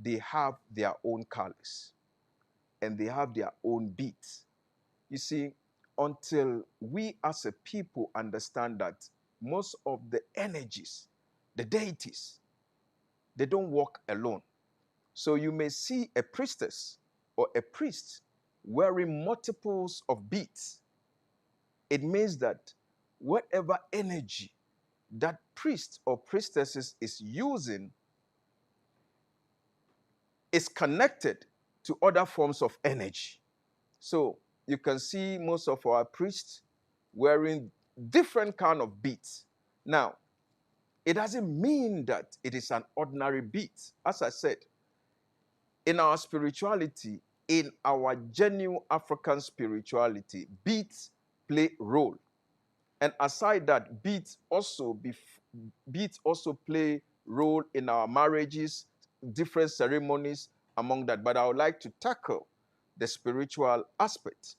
they have their own colors and they have their own beats. You see, until we as a people understand that most of the energies, the deities, they don't walk alone. So you may see a priestess or a priest wearing multiples of beads. It means that whatever energy that priest or priestesses is using is connected to other forms of energy. So you can see most of our priests wearing different kind of beads. Now, it doesn't mean that it is an ordinary bead. As I said, in our spirituality, in our genuine African spirituality, beads play role. And aside that, beads also play role in our marriages, different ceremonies among that. But I would like to tackle the spiritual aspect.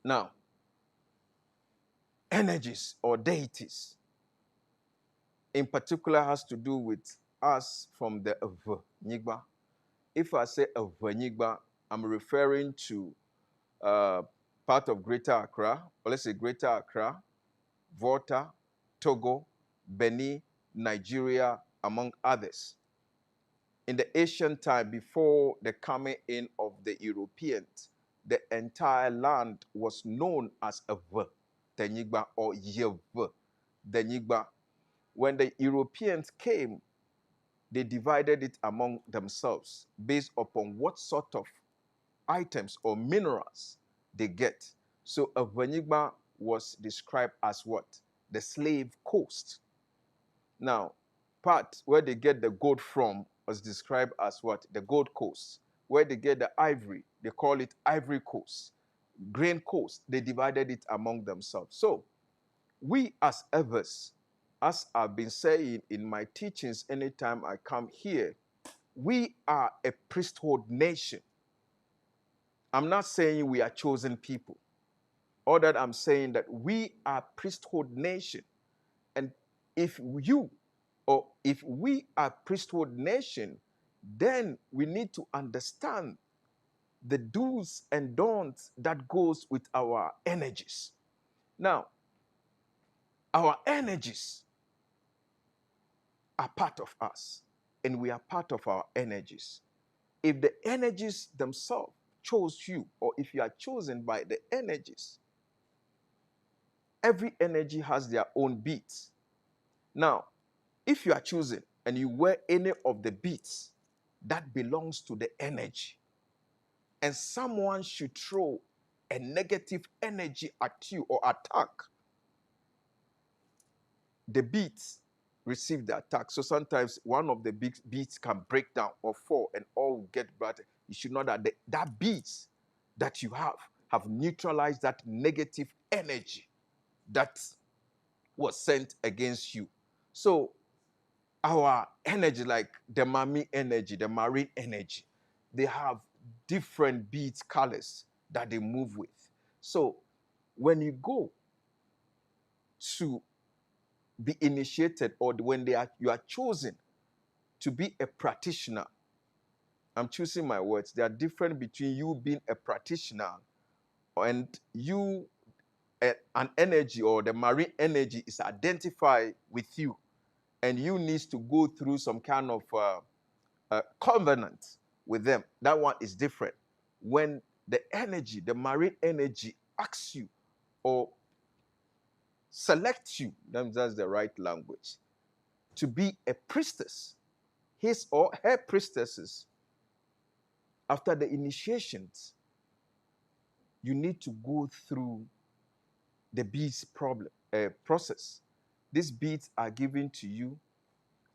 Now, energies or deities, in particular, has to do with us from the Nyigba. If I say Nyigba, I'm referring to part of Greater Accra, or let's say Greater Accra, Volta, Togo, Benin, Nigeria, among others. In the ancient time, before the coming in of the Europeans, the entire land was known as Tenyigba or Yev, Denyigba. When the Europeans came, they divided it among themselves based upon what sort of items or minerals they get. So Evenigba was described as what? The slave coast. Now, part where they get the gold from was described as what? The Gold Coast. Where they get the ivory, they call it Ivory Coast. Grain Coast, they divided it among themselves. So, we as Evers, as I've been saying in my teachings anytime I come here, we are a priesthood nation. I'm not saying we are chosen people. All that I'm saying that we are priesthood nation. And if you or if we are priesthood nation, then we need to understand the do's and don'ts that goes with our energies. Now, our energies are part of us, and we are part of our energies. If the energies themselves chose you, or if you are chosen by the energies, every energy has their own beats. Now, if you are chosen and you wear any of the beats, that belongs to the energy. And someone should throw a negative energy at you or attack, the beats receive the attack. So sometimes one of the big beats can break down or fall and all get bad. You should know that that beats that you have neutralized that negative energy that was sent against you. So our energy, like the Mami energy, the marine energy, they have different beats, colors that they move with. So when you go to be initiated, or when you are chosen to be a practitioner, I'm choosing my words. They are different between you being a practitioner and you, an energy or the marine energy is identified with you, and you need to go through some kind of covenant with them. That one is different. When the energy, the marine energy, asks you or selects you, that's the right language, to be a priestess, his or her priestesses, after the initiations, you need to go through the beads process. These beads are given to you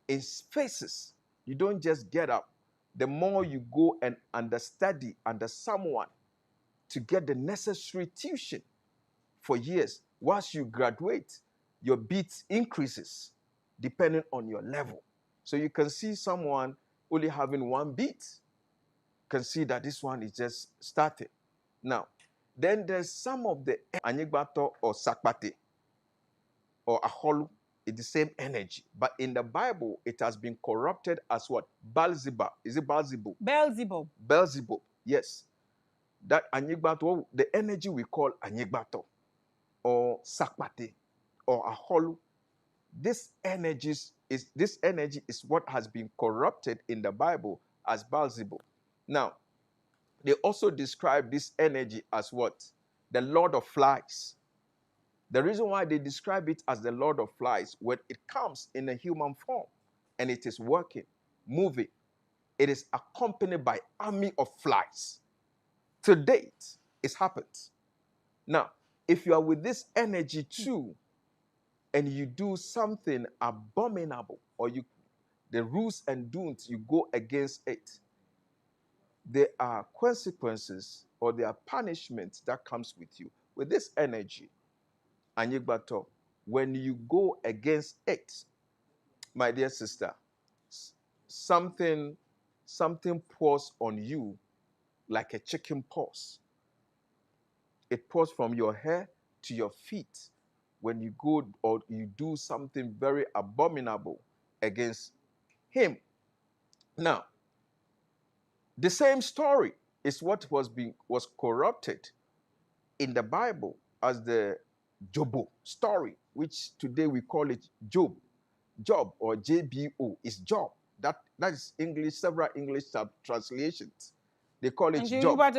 in phases. You don't just get up. The more you go and understudy under someone to get the necessary tuition for years, once you graduate, your beats increases depending on your level. So you can see someone only having one beat, can see that this one is just starting. Now, then there's some of the Anyigbato or Sakpate or Aholu It's the same energy. But in the Bible, it has been corrupted as what? Beelzebub. Is it Beelzebub? Beelzebub. Beelzebub, yes. That anyigbato, the energy we call anyigbato, or sakpate, or aholu. This energy is what has been corrupted in the Bible as Beelzebub. Now, they also describe this energy as what? The Lord of Flies. The reason why they describe it as the Lord of Flies, when it comes in a human form and it is working, moving, it is accompanied by army of flies. To date, it's happened. Now, if you are with this energy too, and you do something abominable, or the rules and don'ts, you go against it, there are consequences or there are punishments that comes with you. With this energy, Anyigbato, when you go against it, my dear sister, something pours on you like a chicken paws. It pours from your hair to your feet when you go or you do something very abominable against him. Now, the same story is what was corrupted in the Bible as the Jobo story, which today we call it Job. Job, or JBO, is Job. That is English, several English translations. They call it Job. That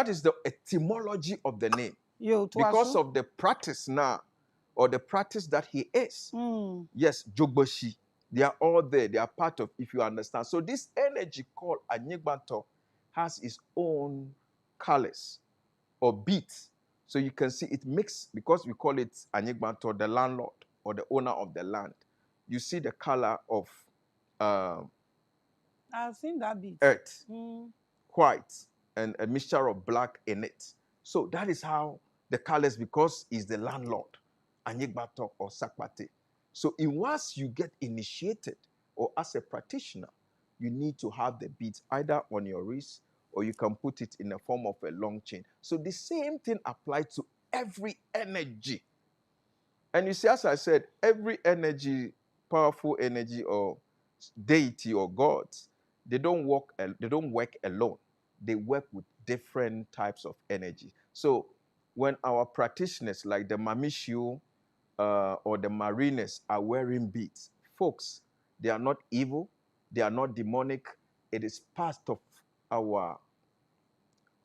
is the etymology of the name. Because of the practice now, or the practice that he is. Yes, Jogboshi. They are all there. They are part of, if you understand. So this energy called Anyigbato has its own colors or beats. So you can see it mixed, because we call it Anyigbato, the landlord or the owner of the land. You see the color of I've seen that beat. Earth, white, and a mixture of black in it. So that is how the colors, because he's the landlord, Anyigbato or Sakpate. So once you get initiated, or as a practitioner, you need to have the beads either on your wrist, or you can put it in the form of a long chain. So the same thing applies to every energy. And you see, as I said, every energy, powerful energy or deity or gods, they don't work alone. They work with different types of energy. So when our practitioners like the Mamishu or the Mariners are wearing beads, folks, they are not evil, they are not demonic. It is part of our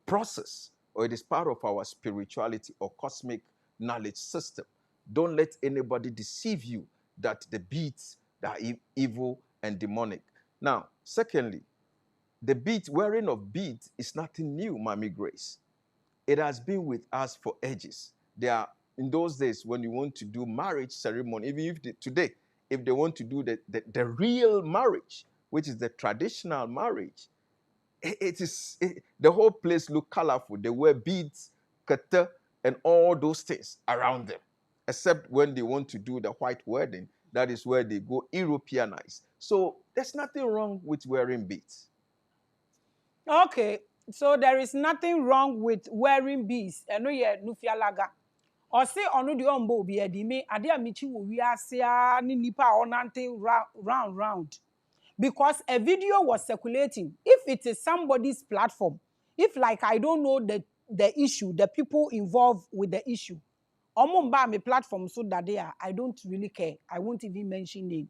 process, or it is part of our spirituality or cosmic knowledge system. Don't let anybody deceive you that the beads are evil and demonic. Now, secondly, the wearing of beads is nothing new, Maamegrace. It has been with us for ages. They are, in those days, when you want to do marriage ceremony, even if today, if they want to do the real marriage, which is the traditional marriage, the whole place look colorful. They wear beads, kata, and all those things around them. Except when they want to do the white wedding, that is where they go Europeanized. So there's nothing wrong with wearing beads. Okay, so there is nothing wrong with wearing beads. I know you're Nufialaga. Or say onu di ombo obi edime ade amichi wo wiase a ni nipa onante round. Because a video was circulating. If it is somebody's platform, if like I don't know the issue, the people involved with the issue, omumba me platform so that they are, I don't really care. I won't even mention name.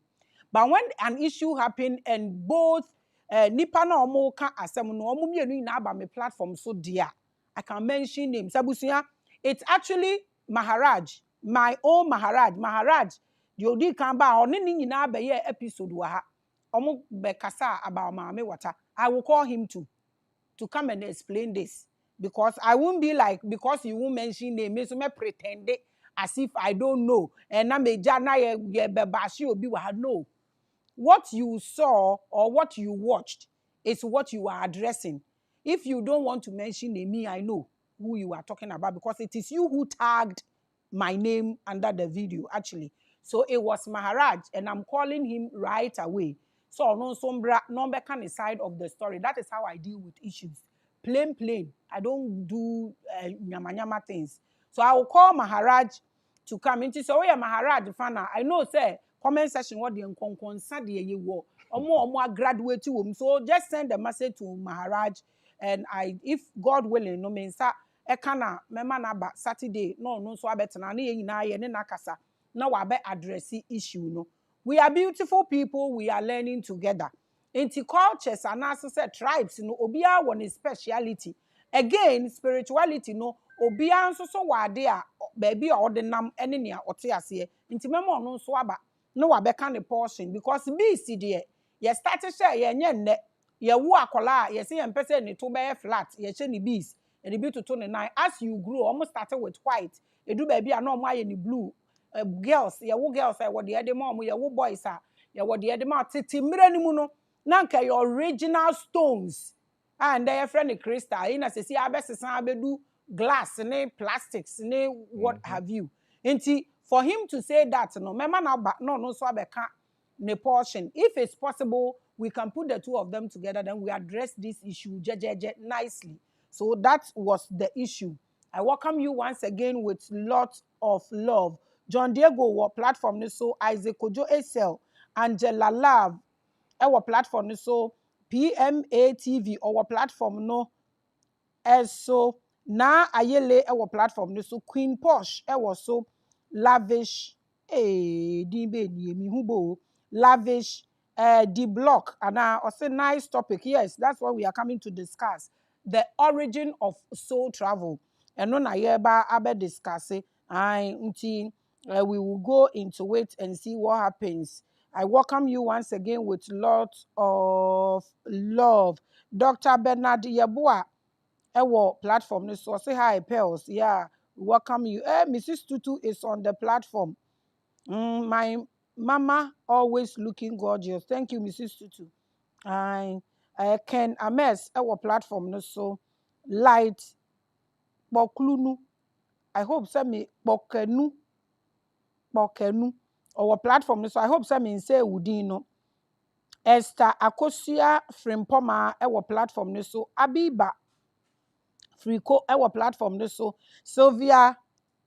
But when an issue happened and both nipa na omo ka asem no omo mienu na aba me platform so dear, I can mention names. Sabusia, it's actually Maharaj, my own Maharaj. Maharaj, the odi kan ba oni ni nyina be ye episode wa ha. Omo be kasa about Maamewater. I will call him to come and explain this, because I won't be like, because you won't mention name, so me pretend it as if I don't know. And na me jana ye be bashi obi wa no. What you saw or what you watched is what you are addressing. If you don't want to mention me, I know who you are talking about, because it is you who tagged my name under the video, actually. So it was Maharaj, and I'm calling him right away. So no sombra number can side of the story. That is how I deal with issues. Plain. I don't do nyama things. So I will call Maharaj to come into. So we are Maharaj fana. I know say comment section what the nkonkonsa de ye wo. Omo graduate to. So just send a message to Maharaj, and if God willing, no means ekana mema na ba Saturday no so abetena na ye nyina ye ne nakasa na wa be address issue no. We are beautiful people, we are learning together. Into cultures and as said tribes no obia one speciality. Again, spirituality no obia nso so wade a baby a ordinam ene ne a ote ase. Nti memo no so aba no wa beka ne portion because beast there. Ye start share ye nye nne ye wu akola ye say ye mpese ne to be flat ye che ne beast and the to tone nine. As you grow, almost started with white. You do baby, I know why in the blue. Girls, ya wo girls, I what the other mom, ya wo boys are, ya what the other mom, titi miranimuno, nanka your original stones. And they are friendly crystal. In a see, I best do glass, ne plastics, ne what have you. And for him to say that, no, mema no, so I can't ne portion. If it's possible, we can put the two of them together, then we address this issue nicely. So that was the issue. I welcome you once again with lots of love. John Diego, what platform ni so Isaac Kojo Esel, Angela Love, our platform ni so PMA TV, our platform no so na ayele our platform ni so Queen Posh, our so lavish di be ni mi hubo lavish the block and also nice topic. Yes, that's what we are coming to discuss. The origin of soul travel. And no na yeba abe discuss it. We will go into it and see what happens. I welcome you once again with lots of love. Dr. Bernard Yabua, our platform. So say hi, Pearls. Yeah, welcome you. Mrs. Tutu is on the platform. My mama always looking gorgeous. Thank you, Mrs. Tutu. I can ames our platform no so light boklunu. I hope say me bokenu our platform no so I hope say me say wudin no. Esther Akosia Frimpoma our platform no so Abiba Frico our platform no so Sylvia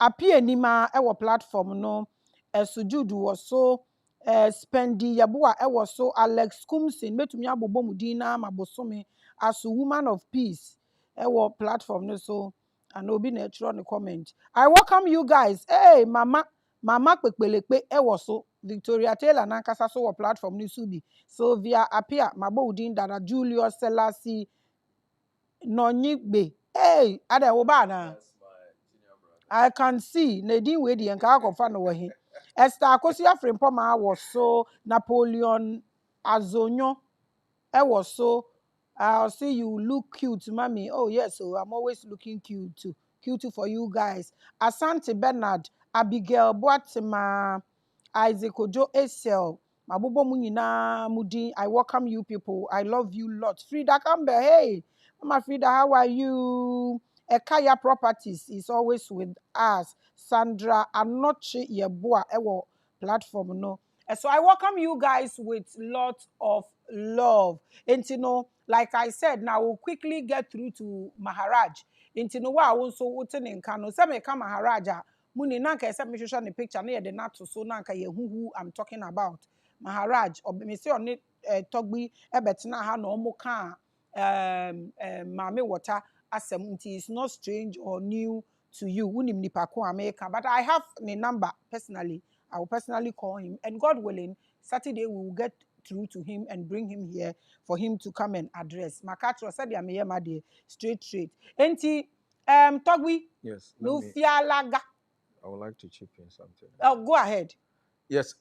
Apienima our platform no Sujudu was so Spendi Yabua was so Alex Kumsin metumi abobo mudina mabosome as a woman of peace our platform no so and obi na tro no comment. I welcome you guys. Hey mama kpekpelekpe was so Victoria Taylor nankasa so platform ni subi Sylvia Apia mabo udin dada Julius Selassie Nonyigbe. Hey, ada wo ba na. I can see Nadine Wedi and Kako no he. Esther Akosia Frimpoma was so Napoleon Azonyo. I was so I'll see you look cute, mommy. Oh yes, so I'm always looking cute too. Cute for you guys. Asante Bernard, Abigail Boatima, Isaac Ojo Esel, Mabubo Munina Mudi. I welcome you people. I love you lots. Frida Campbell, hey, Mama Frida, how are you? Ekaya Properties is always with us. Sandra Anoche Yeboa, Ewo platform no. So I welcome you guys with lots of love. And like I said, now we'll quickly get through to Maharaj. And wa also woten in Kano. Some may come Maharaja. Muni nanka except me show the picture near the nato so nanka ye who I'm talking about. Maharaj or me say on it togbi ebetina ha no mo kan mame water asem is not strange or new to you. Unim nipa ko America, but I have the number personally. I will personally call him, and God willing, Saturday we will get through to him and bring him here for him to come and address. Makatro said, "I'm here, straight. Enti, Togwi, Yes. Nufialaga." I would like to chip in something. Oh, go ahead. Yes.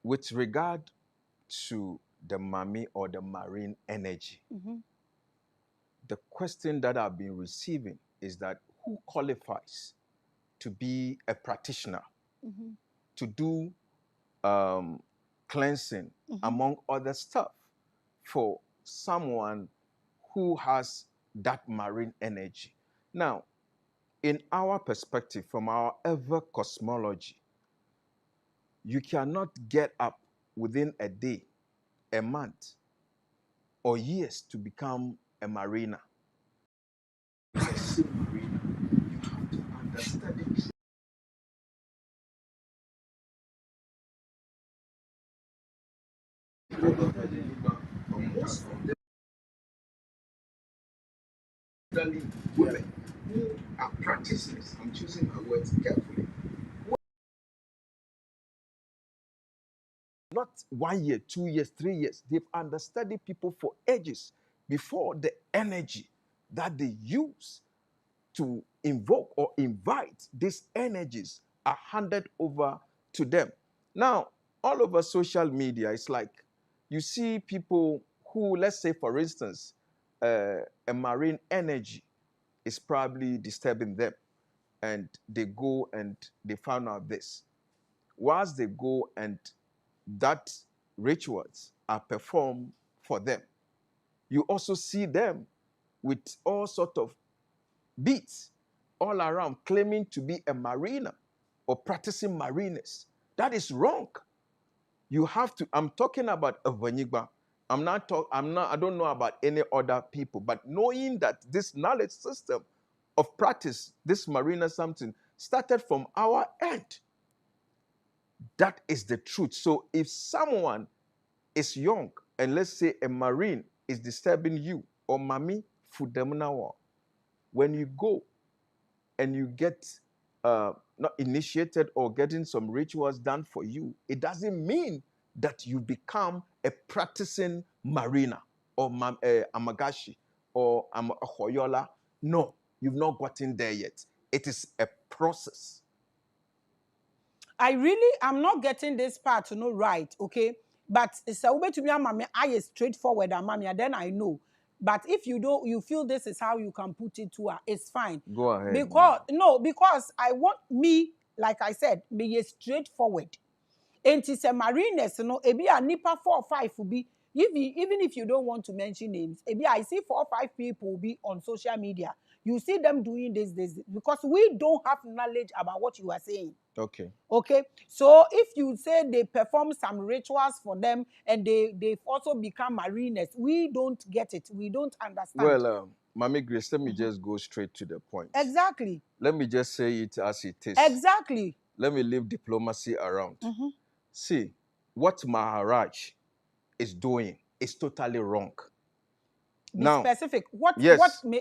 With regard to the Mami or the marine energy, the question that I've been receiving is that who qualifies to be a practitioner to do cleansing among other stuff for someone who has that marine energy? Now, in our perspective, from our ever cosmology, you cannot get up within a day, a month, or years to become a mariner. You have to understand most of them women who are practitioners. I'm choosing my words carefully. Not 1 year, 2 years, 3 years. They've understudied people for ages before the energy that they use to invoke or invite these energies are handed over to them. Now, all over social media, it's like you see people who, let's say, for instance, a marine energy is probably disturbing them, and they go and they found out this. Once they go and that rituals are performed for them, you also see them with all sort of beats all around claiming to be a mariner or practicing mariners. That is wrong. You have to, I'm talking about a Vanyigba. I don't know about any other people, but knowing that this knowledge system of practice, this mariner something, started from our end. That is the truth. So if someone is young, and let's say a marine is disturbing you, or mami fudemunawa, when you go and you get not initiated or getting some rituals done for you, it doesn't mean that you become a practicing mariner or amagashi or a hoyola. No, you've not gotten there yet. It is a process. I'm not getting this part, right, okay? But it's a way to be a mommy. I is straightforward, mommy, then I know. But if you don't, you feel this is how you can put it to her, it's fine. Go ahead. Because I want me, like I said, be straightforward. And it's a mariners, ebi a nipa 4 or 5 will be. Even if you don't want to mention names, ebi I see 4 or 5 people will be on social media. You see them doing this, because we don't have knowledge about what you are saying. Okay. Okay. So if you say they perform some rituals for them and they've also become mariners, we don't get it. We don't understand. Well, Maamegrace, let me just go straight to the point. Exactly. Let me just say it as it is. Exactly. Let me leave diplomacy around. See, what Maharaj is doing is totally wrong. Be specific.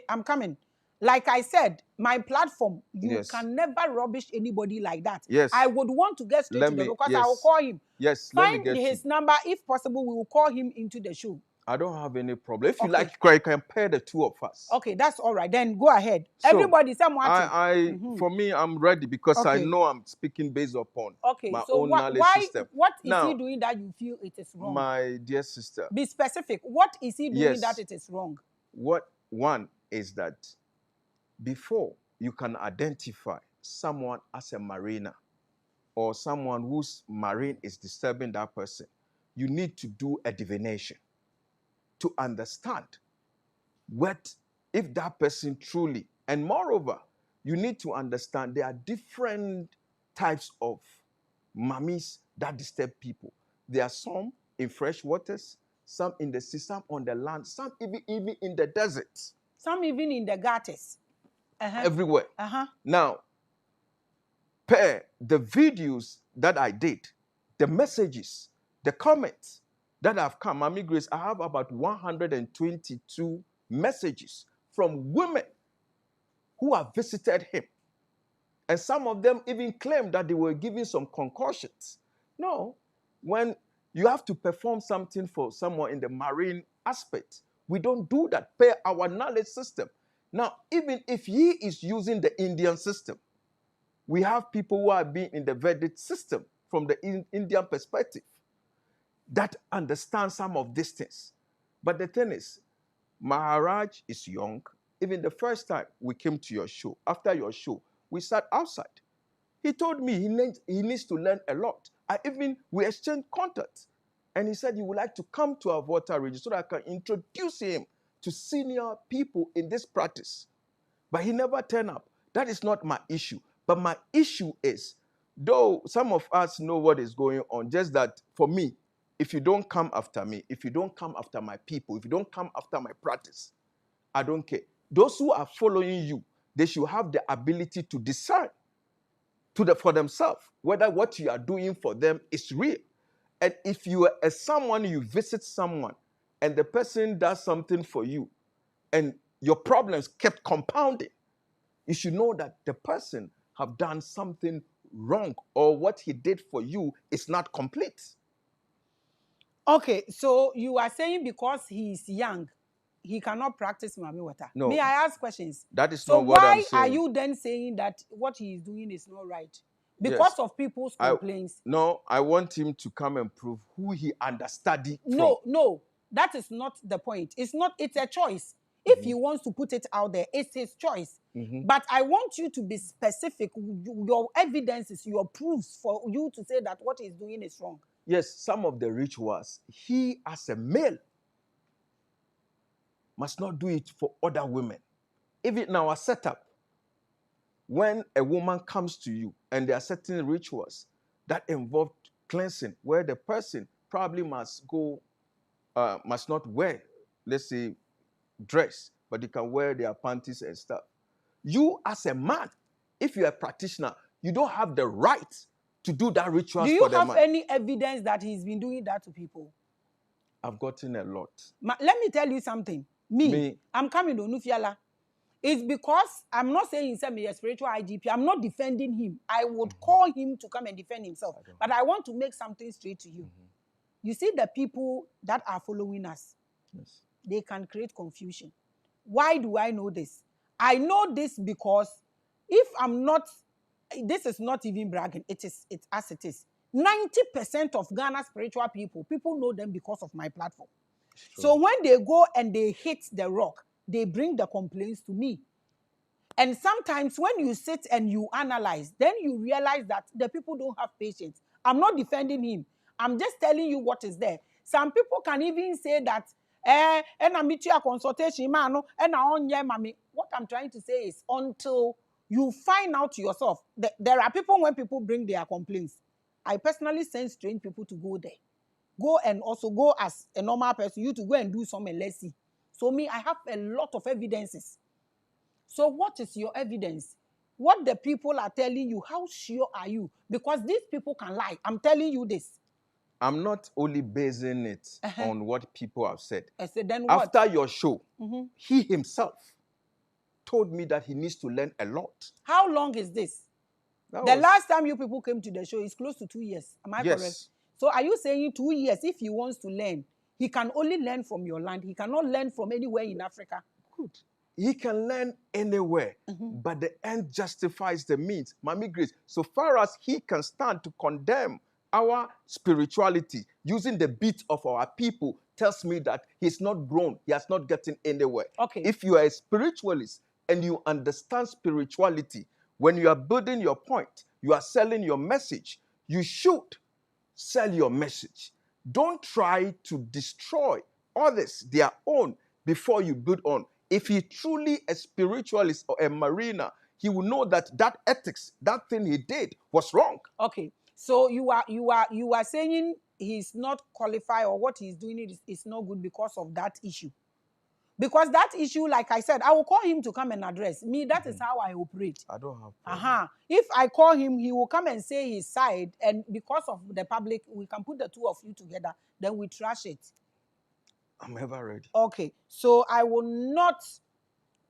I'm coming. Like I said, my platform, you can never rubbish anybody like that. Yes. I would want to get straight to the because I will call him. Yes, find his number. If possible, we will call him into the show. I don't have any problem. If you like, you can pair the two of us. Okay, that's all right. Then go ahead. So everybody, for me, I'm ready because I know I'm speaking based upon my own knowledge system. What is he doing that you feel it is wrong? My dear sister. Be specific. What is he doing that it is wrong? One is that before you can identify someone as a mariner or someone whose marine is disturbing that person, you need to do a divination to understand what if that person truly, and moreover, you need to understand there are different types of mummies that disturb people. There are some in fresh waters, some in the sea, some on the land, some even in the desert. Some even in the gutters. Everywhere. Now, per the videos that I did, the messages, the comments that have come, Maamegrace, I have about 122 messages from women who have visited him. And some of them even claimed that they were giving some concussions. No, when you have to perform something for someone in the marine aspect, we don't do that per our knowledge system. Now, even if he is using the Indian system, we have people who are being in the Vedic system from the Indian perspective that understand some of these things. But the thing is, Maharaj is young. Even the first time we came to your show, after your show, we sat outside. He told me he needs to learn a lot. We exchanged contacts. And he said he would like to come to our water region so that I can introduce him to senior people in this practice. But he never turned up. That is not my issue. But my issue is, though some of us know what is going on, just that for me, if you don't come after me, if you don't come after my people, if you don't come after my practice, I don't care. Those who are following you, they should have the ability to decide for themselves whether what you are doing for them is real. And if you are someone, you visit someone, and the person does something for you, and your problems kept compounding, you should know that the person have done something wrong, or what he did for you is not complete. Okay, so you are saying because he is young, he cannot practice Mami water. No. May I ask questions? That is So not what I'm why saying. are you then saying that what he is doing is not right? Because Yes. of people's complaints? No, I want him to come and prove who he understudied from. No, that is not the point. It's a choice. If he wants to put it out there, it's his choice. But I want you to be specific. Your evidences, your proofs for you to say that what he's doing is wrong. Yes, some of the rituals, he as a male must not do it for other women. Even in our setup, when a woman comes to you and there are certain rituals that involve cleansing, where the person probably must not wear, let's say, dress, but they can wear their panties and stuff. You as a man, if you're a practitioner, you don't have the right to do that ritual for the man. Do you have any evidence that he's been doing that to people? I've gotten a lot. Let me tell you something. I'm coming to Nufiala. It's because I'm not saying he's a spiritual IGP. I'm not defending him. I would call him to come and defend himself. But I want to make something straight to you. You see the people that are following us, yes, they can create confusion. Why do I know this? I know this because if I'm not, this is not even bragging, it's as it is. 90% of Ghana spiritual people know them because of my platform. So when they go and they hit the rock, they bring the complaints to me. And sometimes when you sit and you analyze, then you realize that the people don't have patience. I'm not defending him. I'm just telling you what is there. Some people can even say that, and I meet you a consultation, man, and I on yeah, mommy. What I'm trying to say is until you find out yourself, there are people when people bring their complaints. I personally send strange people to go there. Go and also go as a normal person, you to go and do some and let's see. So me, I have a lot of evidences. So what is your evidence? What the people are telling you, how sure are you? Because these people can lie. I'm telling you this. I'm not only basing it on what people have said. I said, then what? After your show, he himself told me that he needs to learn a lot. How long is this? The last time you people came to the show is close to 2 years. Am I correct? So are you saying 2 years, if he wants to learn, he can only learn from your land? He cannot learn from anywhere in Africa? Good. He can learn anywhere, but the end justifies the means. Maamegrace, so far as he can stand to condemn our spirituality using the beat of our people, tells me that he's not grown. He has not gotten anywhere. Okay. If you are a spiritualist and you understand spirituality, when you are building your point, you are selling your message, you should sell your message. Don't try to destroy others, their own, before you build on. If he truly a spiritualist or a mariner, he will know that that ethics, that thing he did was wrong. Okay. So you are saying he's not qualified, or what he's doing is not good because of that issue. Because that issue, like I said, I will call him to come and address me. That is how I operate. I don't have problem. If I call him, he will come and say his side, and because of the public, we can put the two of you together, then we trash it. I'm ever ready. Okay, so I will not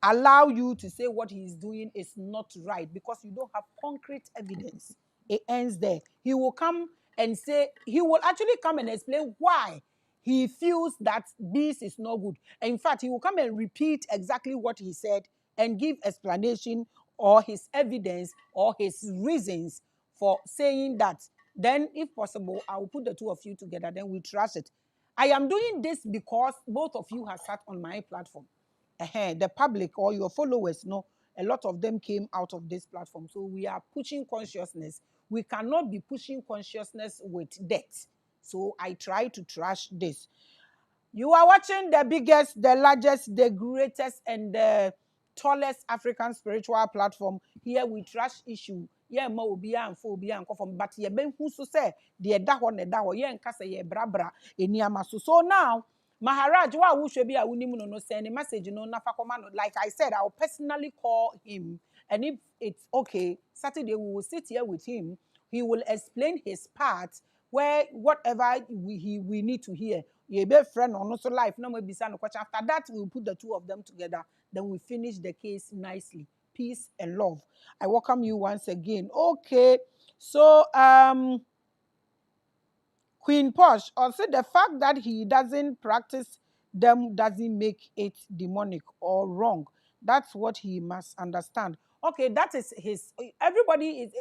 allow you to say what he's doing is not right because you don't have concrete evidence. It ends there. He will come and say, he will actually come and explain why he feels that this is not good. In fact, he will come and repeat exactly what he said and give explanation or his evidence or his reasons for saying that. Then, if possible, I will put the two of you together, then we trash it. I am doing this because both of you have sat on my platform. The public or your followers know a lot of them came out of this platform. So we are pushing consciousness. We cannot be pushing consciousness with death. So I try to trash this. You are watching the biggest, the largest, the greatest, and the tallest African spiritual platform. Here we trash issue. Yeah, ma obia and phobia and confirm, but ye ben who so say the daho ne daho ye and kasa ye brabra eniama so now. Maharaj, wa wushe bi a wunimu no send a message no nafa command. Like I said, I'll personally call him, and if it's okay, Saturday we will sit here with him. He will explain his part where whatever we need to hear. You be friend on also life. No more be question. After that, we'll put the two of them together. Then we finish the case nicely. Peace and love. I welcome you once again. Okay, so Queen Posh also the fact that he doesn't practice them doesn't make it demonic or wrong. That's what he must understand. Okay, that is his. Everybody is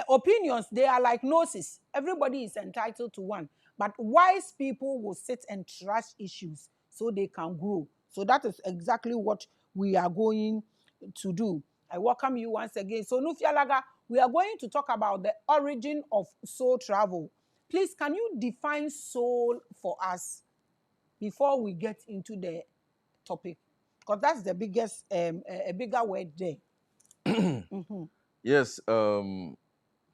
opinions. They are like noses. Everybody is entitled to one. But wise people will sit and trash issues so they can grow. So that is exactly what we are going to do. I welcome you once again. So Nufialaga, we are going to talk about the origin of soul travel. Please, can you define soul for us before we get into the topic? Because that's the biggest, a bigger word there. Yes,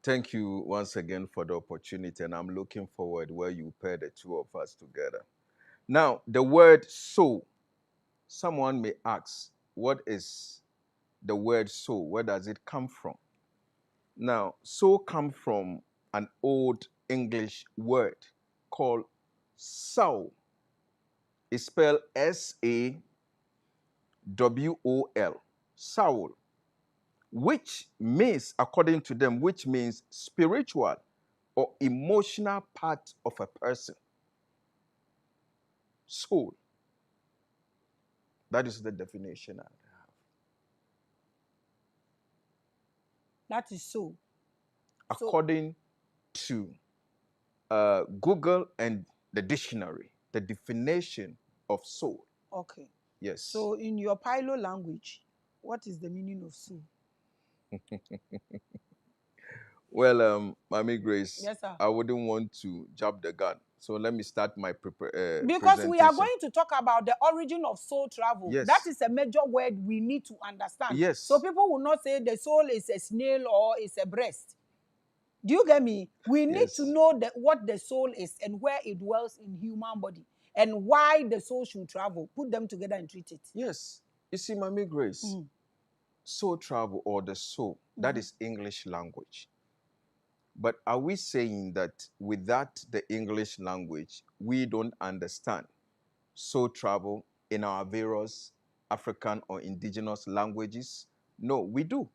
thank you once again for the opportunity, and I'm looking forward where you pair the two of us together. Now, the word soul, someone may ask, what is the word soul? Where does it come from? Now, soul comes from an old English word called soul. It's spelled S-A-W-O-L, soul, which means, according to them, which means spiritual or emotional part of a person. Soul. That is the definition I have. That is soul. According to Google and the dictionary, the definition of soul. Okay. Yes. So in your Pilo language, what is the meaning of soul? Well, Maamegrace, Yes, sir. I wouldn't want to jump the gun. So let me start my Because presentation. we are going to talk about the origin of soul travel. Yes. That is a major word we need to understand. Yes. So people will not say the soul is a snail or is a breast. Do you get me? We need Yes. to know what the soul is and where it dwells in human body and why the soul should travel. Put them together and treat it. Yes. You see, Maamegrace, soul travel or the soul, that is English language. But are we saying that without the English language, we don't understand soul travel in our various African or indigenous languages? No, we do.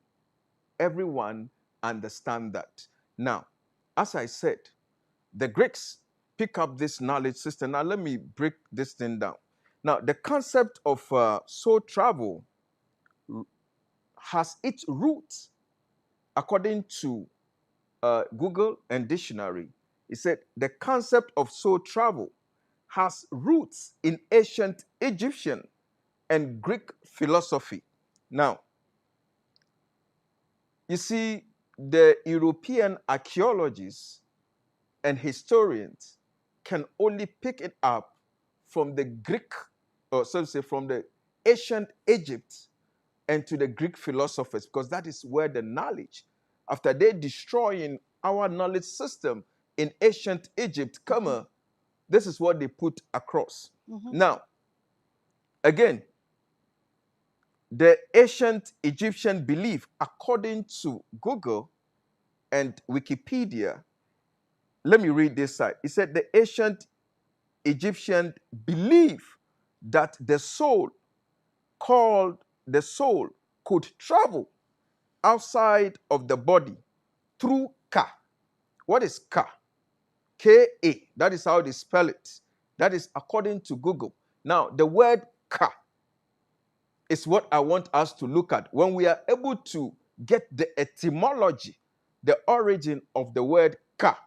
Everyone understands that. Now, as I said, the Greeks pick up this knowledge system. Now, let me break this thing down. Now, the concept of soul travel has its roots, according to Google and dictionary. It said the concept of soul travel has roots in ancient Egyptian and Greek philosophy. Now, you see, the European archaeologists and historians can only pick it up from the Greek, or so to say, from the ancient Egypt and to the Greek philosophers, because that is where the knowledge, after they destroying our knowledge system in ancient Egypt, this is what they put across. Now, again, the ancient Egyptian belief, according to Google and Wikipedia, let me read this side. It said the ancient Egyptian belief that the soul, called the soul, could travel outside of the body through Ka. What is Ka? K-A. That is how they spell it. That is according to Google. Now, the word Ka is what I want us to look at. When we are able to get the etymology, the origin of the word Ka,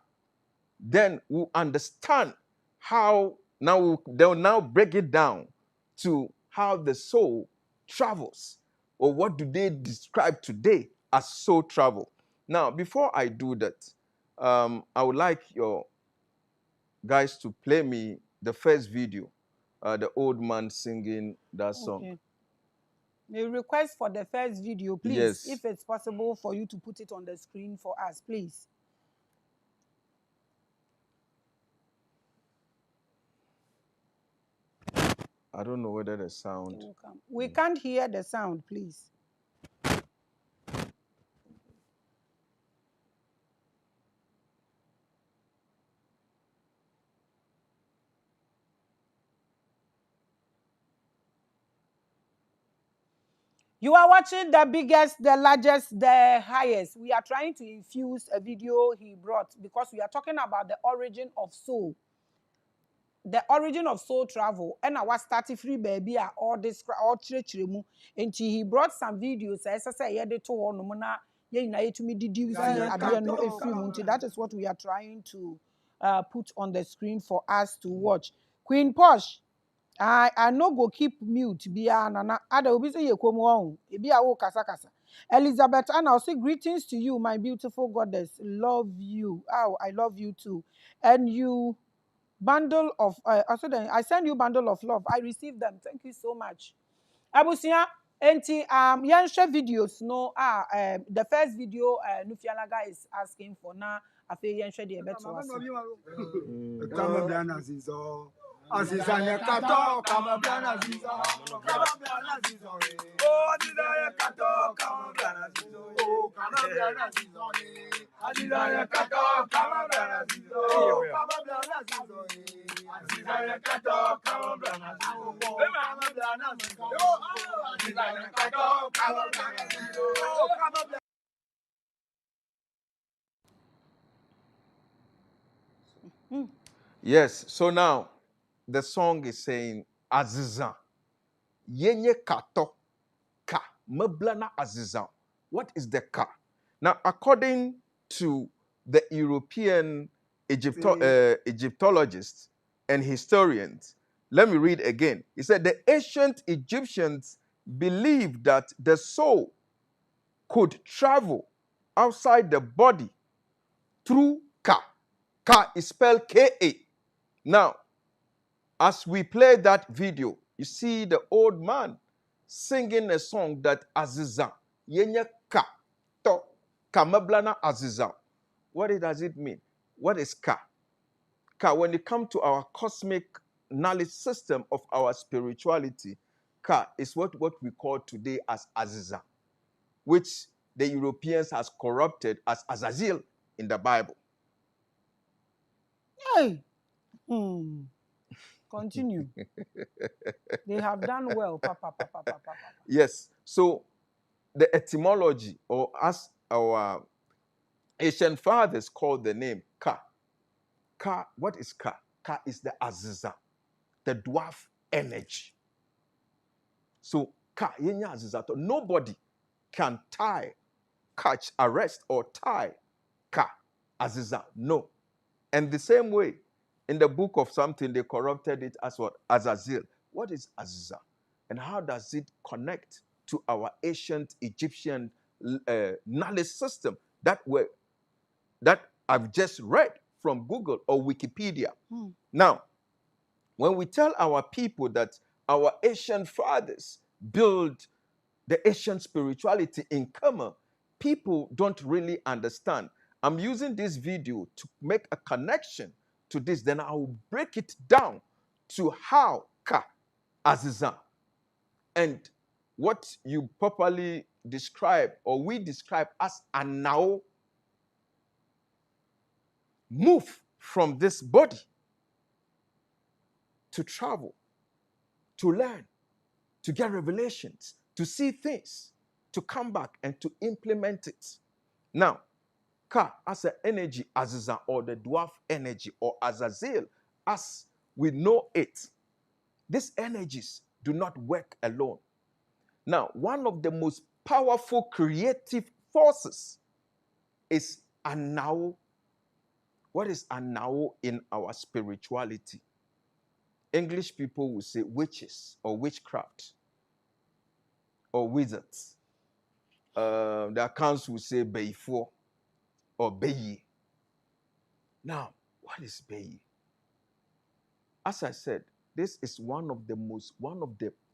then we'll understand how, they'll now break it down to how the soul travels, or what do they describe today as soul travel. Now, before I do that, I would like your guys to play me the first video, the old man singing that song. Okay. A request for the first video, please, Yes. if it's possible for you to put it on the screen for us, please. I don't know whether the sound. We can't hear the sound, please. You are watching the biggest, the largest, the highest. We are trying to infuse a video he brought because we are talking about the origin of soul. The origin of soul travel. And I was starting free baby all this all chiremu. And he brought some videos. As I say, yeah, they told on Mona, yeah, to me deduce that is what we are trying to put on the screen for us to watch. Queen Posh. I no go keep mute bia nana ada obi say yekom won e bia wo kasa kasa. Elizabeth and I'll say greetings to you my beautiful goddess. Love you. Oh, I love you too. And you bundle of also then I send you bundle of love. I received them. Thank you so much. Abusia enti share videos no the first video Nufialaga is asking for now afi yen share the better was. Azizane kato kama blana zizo, kama blana zizo. Oh, azizane kato kama blana zizo, oh, kama blana zizo. Azizane kato kama blana zizo, oh, kama blana zizo. Azizane kato kama blana zizo, oh, kama blana zizo. Oh, azizane kato kama blana zizo, oh, kama blana. Yes, so now the song is saying Azizan. Yenye kato ka. Meblana Azizan. What is the ka? Now, according to the European Egyptologists and historians, let me read again. He said the ancient Egyptians believed that the soul could travel outside the body through ka. Ka is spelled K-A. Now, as we play that video, you see the old man singing a song that Aziza, yenye ka, to, kamablana Aziza. What does it mean? What is ka? Ka, when it comes to our cosmic knowledge system of our spirituality, ka is what we call today as Aziza, which the Europeans has corrupted as Azazel in the Bible. Hey. Continue. They have done well, papa. Yes. So the etymology, or as our ancient fathers called the name Ka. Ka, what is Ka? Ka is the Aziza, the dwarf energy. So Ka, yenya Aziza. Nobody can catch, arrest, or tie Ka, Aziza. No. And the same way, in the book of something, they corrupted it as what? Azazel. What is Aziza? And how does it connect to our ancient Egyptian knowledge system that I've just read from Google or Wikipedia? Now, when we tell our people that our ancient fathers built the ancient spirituality in Kama, people don't really understand. I'm using this video to make a connection to this. Then I will break it down to how Ka, Azizan, and what you properly describe or we describe as Anao move from this body to travel, to learn, to get revelations, to see things, to come back and to implement it. Now, Ka as an energy, Aziza, or the dwarf energy, or Azazel, as we know it, these energies do not work alone. Now, one of the most powerful creative forces is Anao. What is Anao in our spirituality? English people will say witches or witchcraft or wizards. The accounts will say Beifo or Beyi. Now, what is Beyi? As I said, this is one of the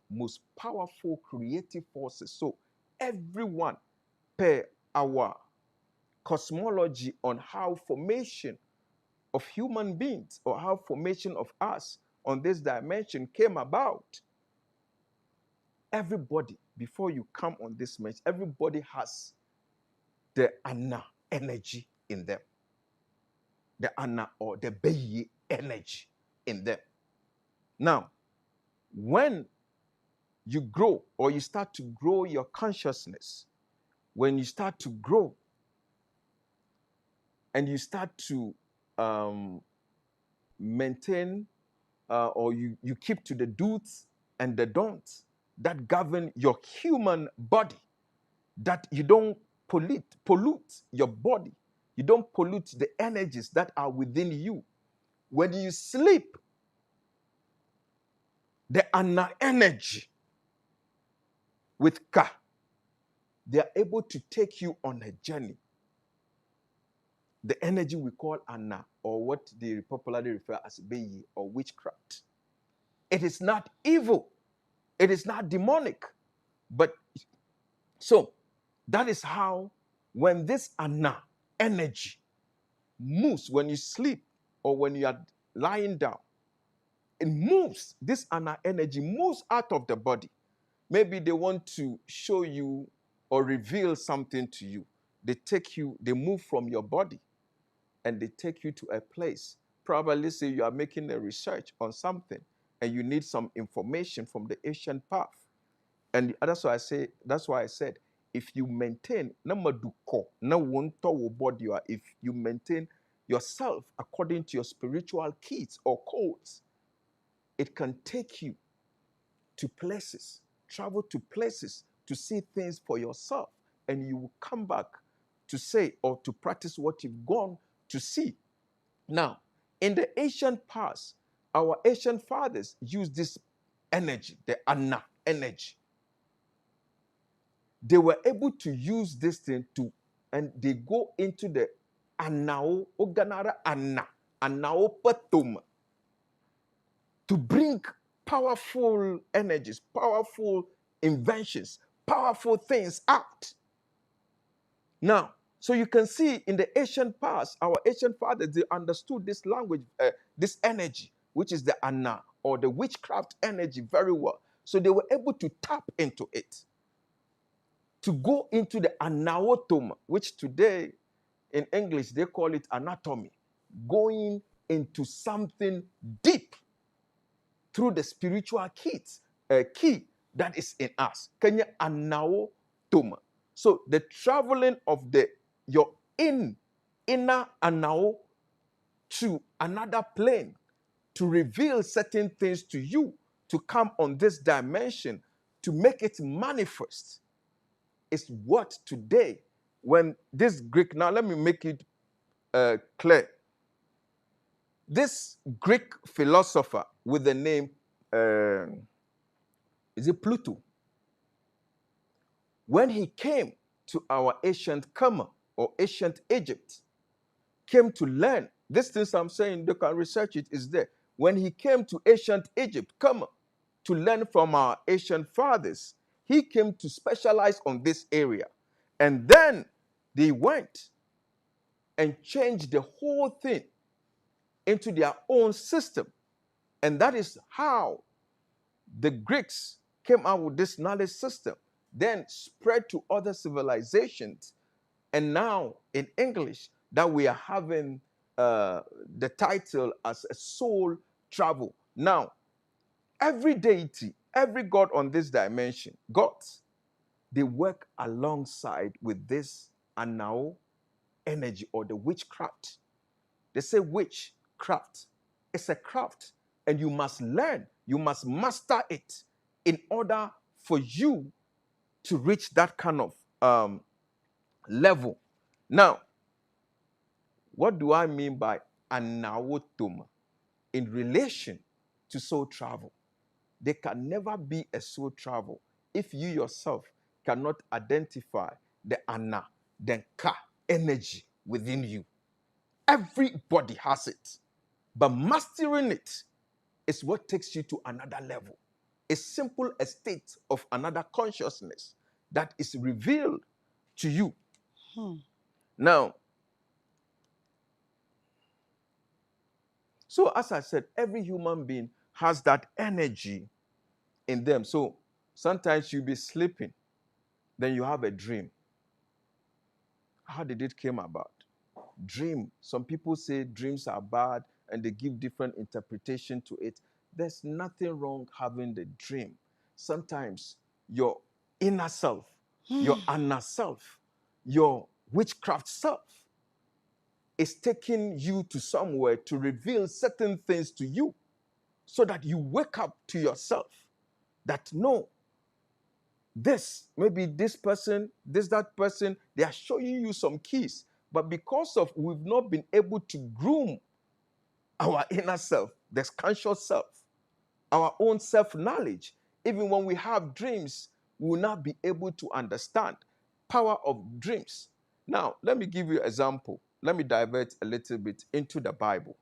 most powerful creative forces. So everyone, per our cosmology on how formation of human beings or how formation of us on this dimension came about, everybody, before you come on this match, everybody has the Anna energy in them. The Anna or the Beyi energy in them. Now, when you grow, or you start to grow your consciousness, when you start to grow and you start to maintain or you keep to the do's and the don'ts that govern your human body, that you don't pollute your body, you don't pollute the energies that are within you. When you sleep, the ana energy with ka, they are able to take you on a journey. The energy we call ana, or what they popularly refer as beyi or witchcraft. It is not evil. It is not demonic. But so that is how, when this ana energy moves, when you sleep or when you are lying down, it moves. This ana energy moves out of the body. Maybe they want to show you or reveal something to you. They move from your body and they take you to a place. Probably say you are making a research on something and you need some information from the ancient path. And that's why I said, if you maintain, if you maintain yourself according to your spiritual keys or codes, it can take you to places, travel to places to see things for yourself, and you will come back to say or to practice what you've gone to see. Now, in the ancient past, our ancient fathers used this energy, the ana energy. They were able to use this thing and they go into the anao, oganara ana, anao patum, to bring powerful energies, powerful inventions, powerful things out. Now, so you can see in the ancient past, our ancient fathers, they understood this language, this energy, which is the ana or the witchcraft energy very well. So they were able to tap into it, to go into the anaotom, which today in English they call it anatomy, going into something deep through the spiritual key that is in us. Kenya anaotom. So the traveling of your inner anao to another plane to reveal certain things to you, to come on this dimension, to make it manifest, is what today, when this Greek, now let me make it clear. This Greek philosopher with the name, is it Pluto? When he came to our ancient Kama or ancient Egypt, came to learn, these things I'm saying, they can research it, is there. When he came to ancient Egypt, Kama, to learn from our ancient fathers, he came to specialize on this area. And then they went and changed the whole thing into their own system. And that is how the Greeks came out with this knowledge system, then spread to other civilizations. And now in English, that we are having the title as a soul travel. Now, every deity, every god on this dimension, gods, they work alongside with this anao energy or the witchcraft. They say witchcraft. It's a craft, and you must learn, you must master it in order for you to reach that kind of level. Now, what do I mean by anawotum in relation to soul travel? There can never be a soul travel if you yourself cannot identify the ana, the ka energy within you. Everybody has it, but mastering it is what takes you to another level. A simple state of another consciousness that is revealed to you. Now, so as I said, every human being has that energy in them. So sometimes you'll be sleeping, then you have a dream. How did it come about? Dream. Some people say dreams are bad and they give different interpretation to it. There's nothing wrong having the dream. sometimes your inner self, your inner self, your witchcraft self is taking you to somewhere to reveal certain things to you so that you wake up to yourself that no, this, maybe this person, that person, they are showing you some keys. But because of we've not been able to groom our inner self, the conscious self, our own self-knowledge, even when we have dreams, we will not be able to understand power of dreams. Now, let me give you an example. Let me divert a little bit into the Bible.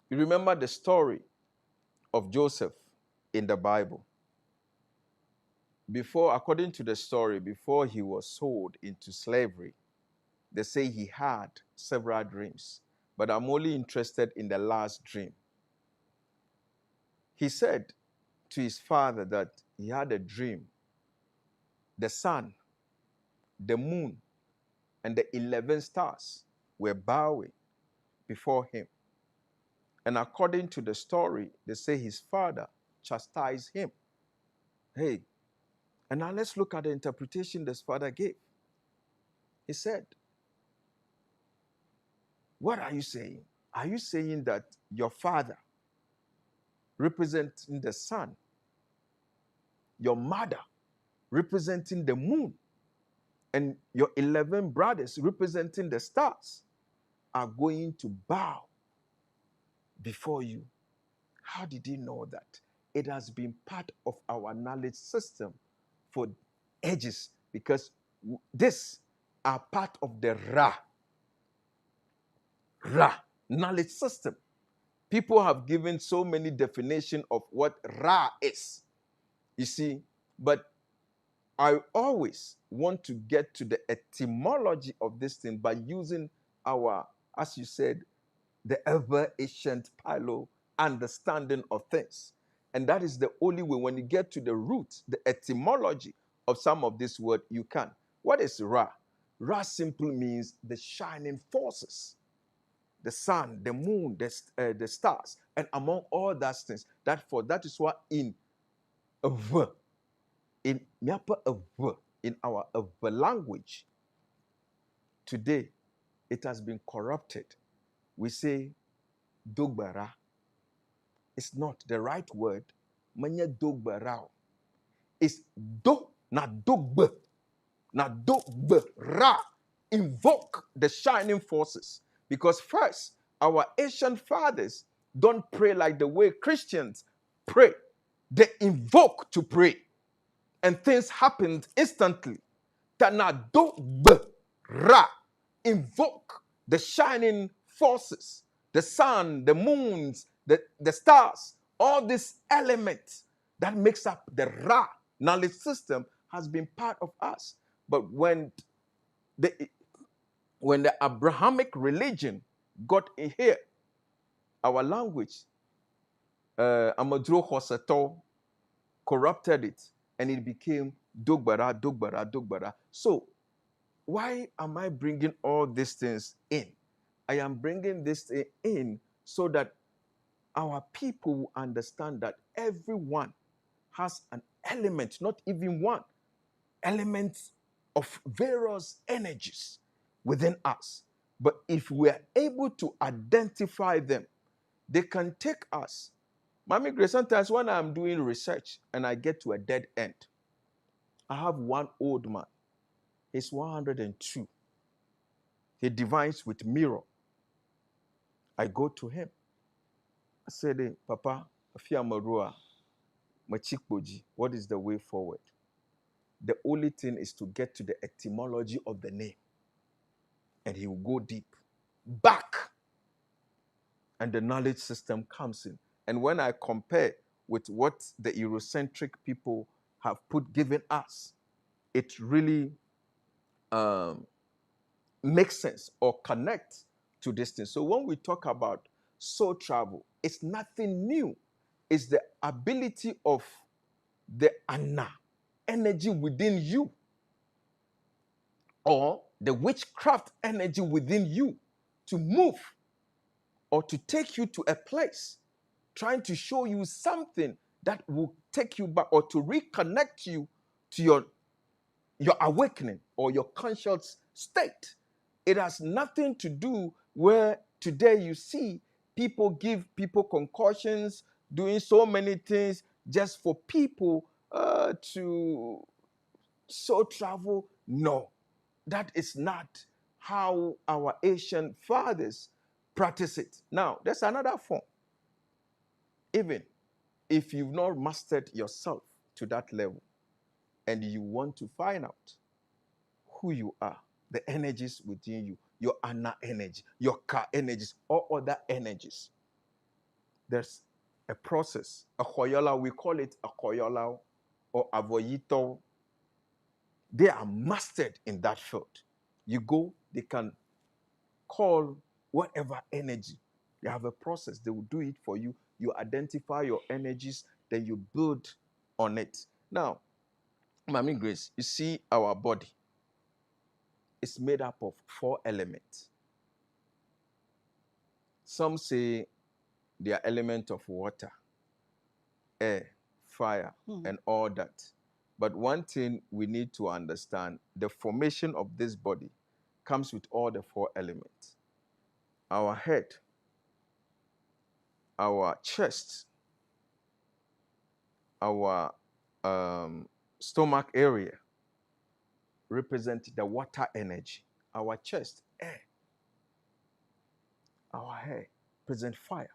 You remember the story of Joseph in the Bible. Before, according to the story, before he was sold into slavery, they say he had several dreams. But I'm only interested in the last dream. He said to his father that he had a dream. The sun, the moon, and the 11 stars were bowing before him. And according to the story, they say his father chastised him. Hey, and now let's look at the interpretation this father gave. He said, what are you saying? Are you saying that your father, representing the sun, your mother, representing the moon, and your 11 brothers, representing the stars, are going to bow before you? How did he know that? It has been part of our knowledge system for ages, because this are part of the Ra knowledge system. People have given so many definitions of what Ra is. You see, but I always want to get to the etymology of this thing by using our, as you said, the ever ancient Palo understanding of things. And that is the only way. When you get to the root, the etymology of some of this word, you can. What is Ra? Ra simply means the shining forces. The sun, the moon, the stars, and among all those things. That is why in our language today, it has been corrupted. We say dogbara. It's not the right word. Manya dogbara. It's do na dogbe. Na dogbe ra. Invoke the shining forces. Because first, our ancient fathers don't pray like the way Christians pray. They invoke to pray. And things happened instantly. Tanado ra. Invoke the shining forces, the sun, the moons, the stars, all these elements that makes up the Ra knowledge system has been part of us. But when the Abrahamic religion got in here, our language, Amadro Hosato, corrupted it, and it became Dogbara, Dogbara, Dogbara. So, why am I bringing all these things in? I am bringing this thing in so that our people will understand that everyone has an element, not even one, element of various energies within us. But if we are able to identify them, they can take us. Maamegrace, sometimes when I'm doing research and I get to a dead end, I have one old man. He's 102. He divines with mirror. I go to him. I said, hey, Papa, Afia Marua, Machikboji, what is the way forward? The only thing is to get to the etymology of the name. And he will go deep. Back. And the knowledge system comes in. And when I compare with what the Eurocentric people have given us, it really makes sense or connects to this thing. So when we talk about soul travel, it's nothing new. It's the ability of the Anna energy within you, or the witchcraft energy within you, to move or to take you to a place trying to show you something that will take you back or to reconnect you to your awakening or your conscious state. It has nothing to do where today you see people give people concussions, doing so many things just for people to soul travel. No, that is not how our Asian fathers practice it. Now, there's another form. Even if you've not mastered yourself to that level and you want to find out who you are, the energies within you, your ana energy, your ka energies, or other energies, there's a process, a koyola, we call it a koyola or avoyito. They are mastered in that field. You go, they can call whatever energy. They have a process. They will do it for you. You identify your energies, then you build on it. Now, Maamegrace, you see our body is made up of 4 elements. Some say they are elements of water, air, fire, and all that. But one thing we need to understand, the formation of this body comes with all the 4 elements. Our head, our chest, our stomach area represent the water energy. Our chest, air. Our hair represent fire.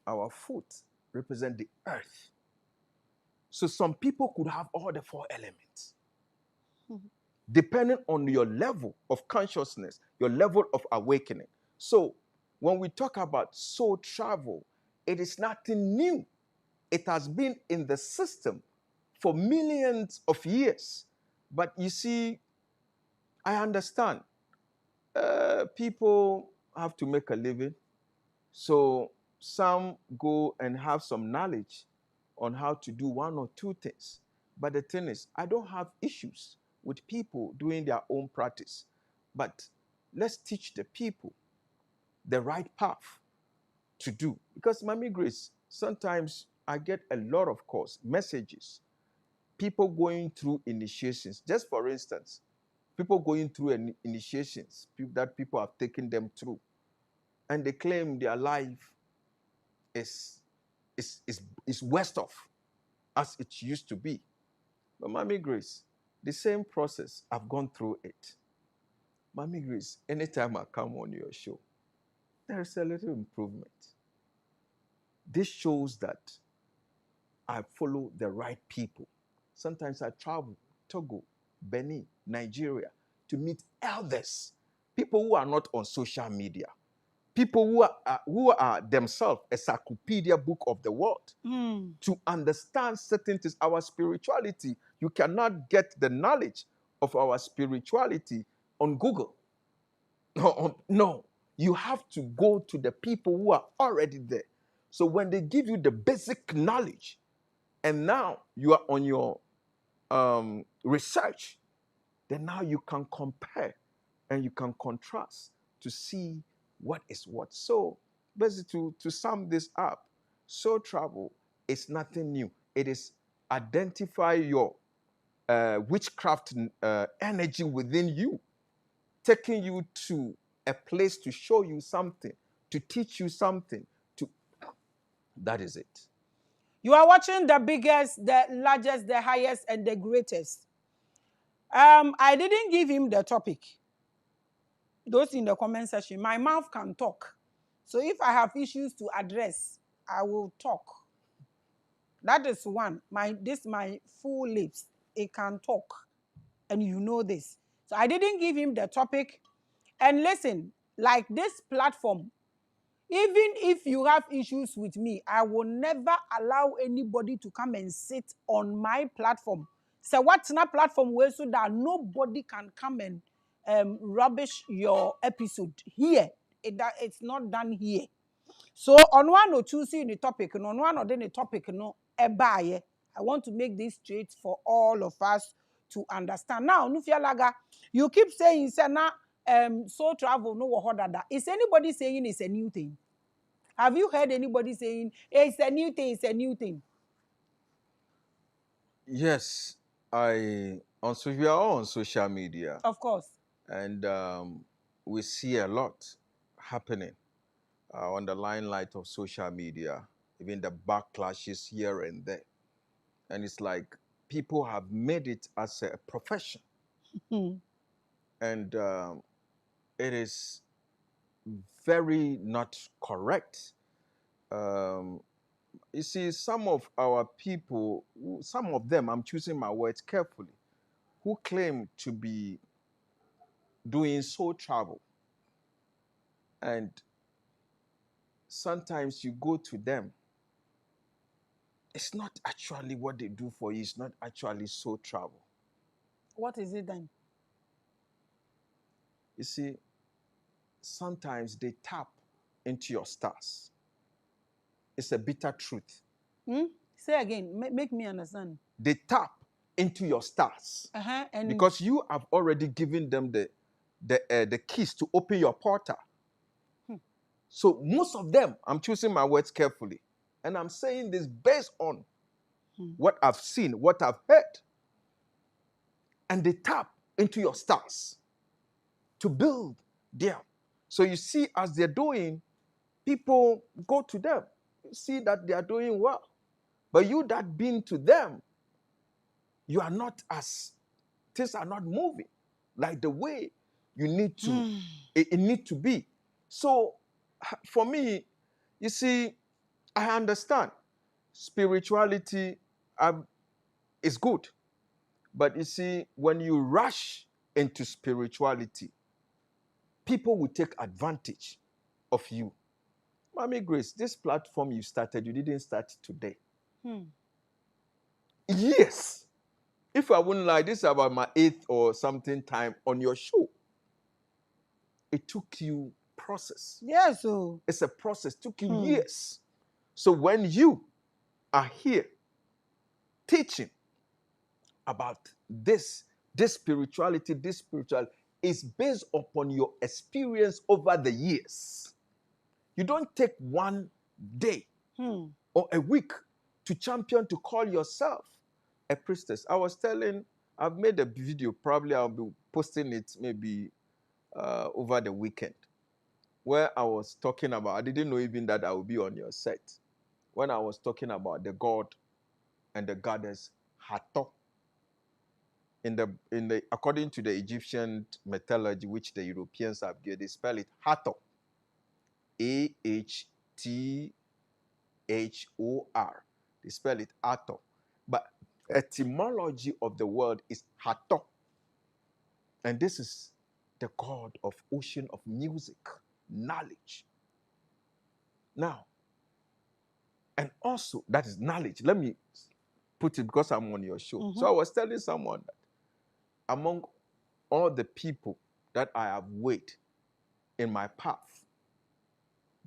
Our foot represent the earth. So some people could have all the 4 elements. Depending on your level of consciousness, your level of awakening. So when we talk about soul travel, it is nothing new. It has been in the system for millions of years. But you see, I understand people have to make a living. So some go and have some knowledge on how to do 1 or 2 things. But the thing is, I don't have issues with people doing their own practice. But let's teach the people the right path to do. Because Maamegrace, sometimes I get a lot of messages. People going through initiations. Just for instance, people going through initiations that people have taken them through. And they claim their life is worst off as it used to be. But Maamegrace, the same process, I've gone through it. Maamegrace, anytime I come on your show, there is a little improvement. This shows that I follow the right people. Sometimes I travel Togo, Benin, Nigeria to meet elders, people who are not on social media, people who are themselves a encyclopedia book of the world to understand certain things. Our spirituality, you cannot get the knowledge of our spirituality on Google. No, you have to go to the people who are already there. So when they give you the basic knowledge, and now you are on your research, then now you can compare and you can contrast to see what is what. So basically, to sum this up, soul travel is nothing new. It is identify your witchcraft energy within you, taking you to a place to show you something, to teach you something. That is it. You are watching the biggest, the largest, the highest, and the greatest. I didn't give him the topic. Those in the comment section, my mouth can talk. So if I have issues to address, I will talk. That is one. My full lips, it can talk. And you know this. So I didn't give him the topic. And listen, like this platform, even if you have issues with me, I will never allow anybody to come and sit on my platform. So what's not platform where so that nobody can come and rubbish your episode here. It's not done here. So on one or two see the topic, and on one or then the topic, I want to make this straight for all of us to understand. Now, Nufialaga, you keep saying, now, soul travel, no, is anybody saying it's a new thing? Have you heard anybody saying, hey, it's a new thing, it's a new thing? Yes, we are all on social media, Of course. and we see a lot happening on the limelight of social media, even the backlashes here and there. And it's like people have made it as a profession. Hmm. And it is very not correct. You see, some of our people, some of them, I'm choosing my words carefully, who claim to be doing soul travel. And sometimes you go to them, it's not actually what they do for you, it's not actually soul travel. What is it then? You see, sometimes they tap into your stars. It's a bitter truth. Hmm? Say again, make me understand. They tap into your stars And because you have already given them the keys to open your portal. So most of them, I'm choosing my words carefully, and I'm saying this based on what I've seen, what I've heard. And they tap into your stars to build them. So you see, as they're doing, people go to them, see that they are doing well. But you that been to them, you are not as, things are not moving like the way you need to, it need to be. So for me, you see, I understand spirituality is good. But you see, when you rush into spirituality, people will take advantage of you. Maamegrace, this platform you started, you didn't start today. Yes. If I wouldn't lie, this is about my 8th or something time on your show. It took you process. yes, so It's a process. Took you years. So when you are here teaching about this spirituality is based upon your experience over the years. You don't take one day or a week to champion to call yourself a priestess. I've made a video, probably I'll be posting it maybe over the weekend, where I was talking about, I didn't know even that I would be on your set, when I was talking about the god and the goddess Hathor. In the according to the Egyptian mythology, which the Europeans have given, they spell it Hathor, Ahthor. They spell it Hathor, but etymology of the word is Hathor, and this is the god of ocean of music, knowledge. Now, and also that is knowledge. Let me put it because I'm on your show. So I was telling someone that among all the people that I have weighed in my path,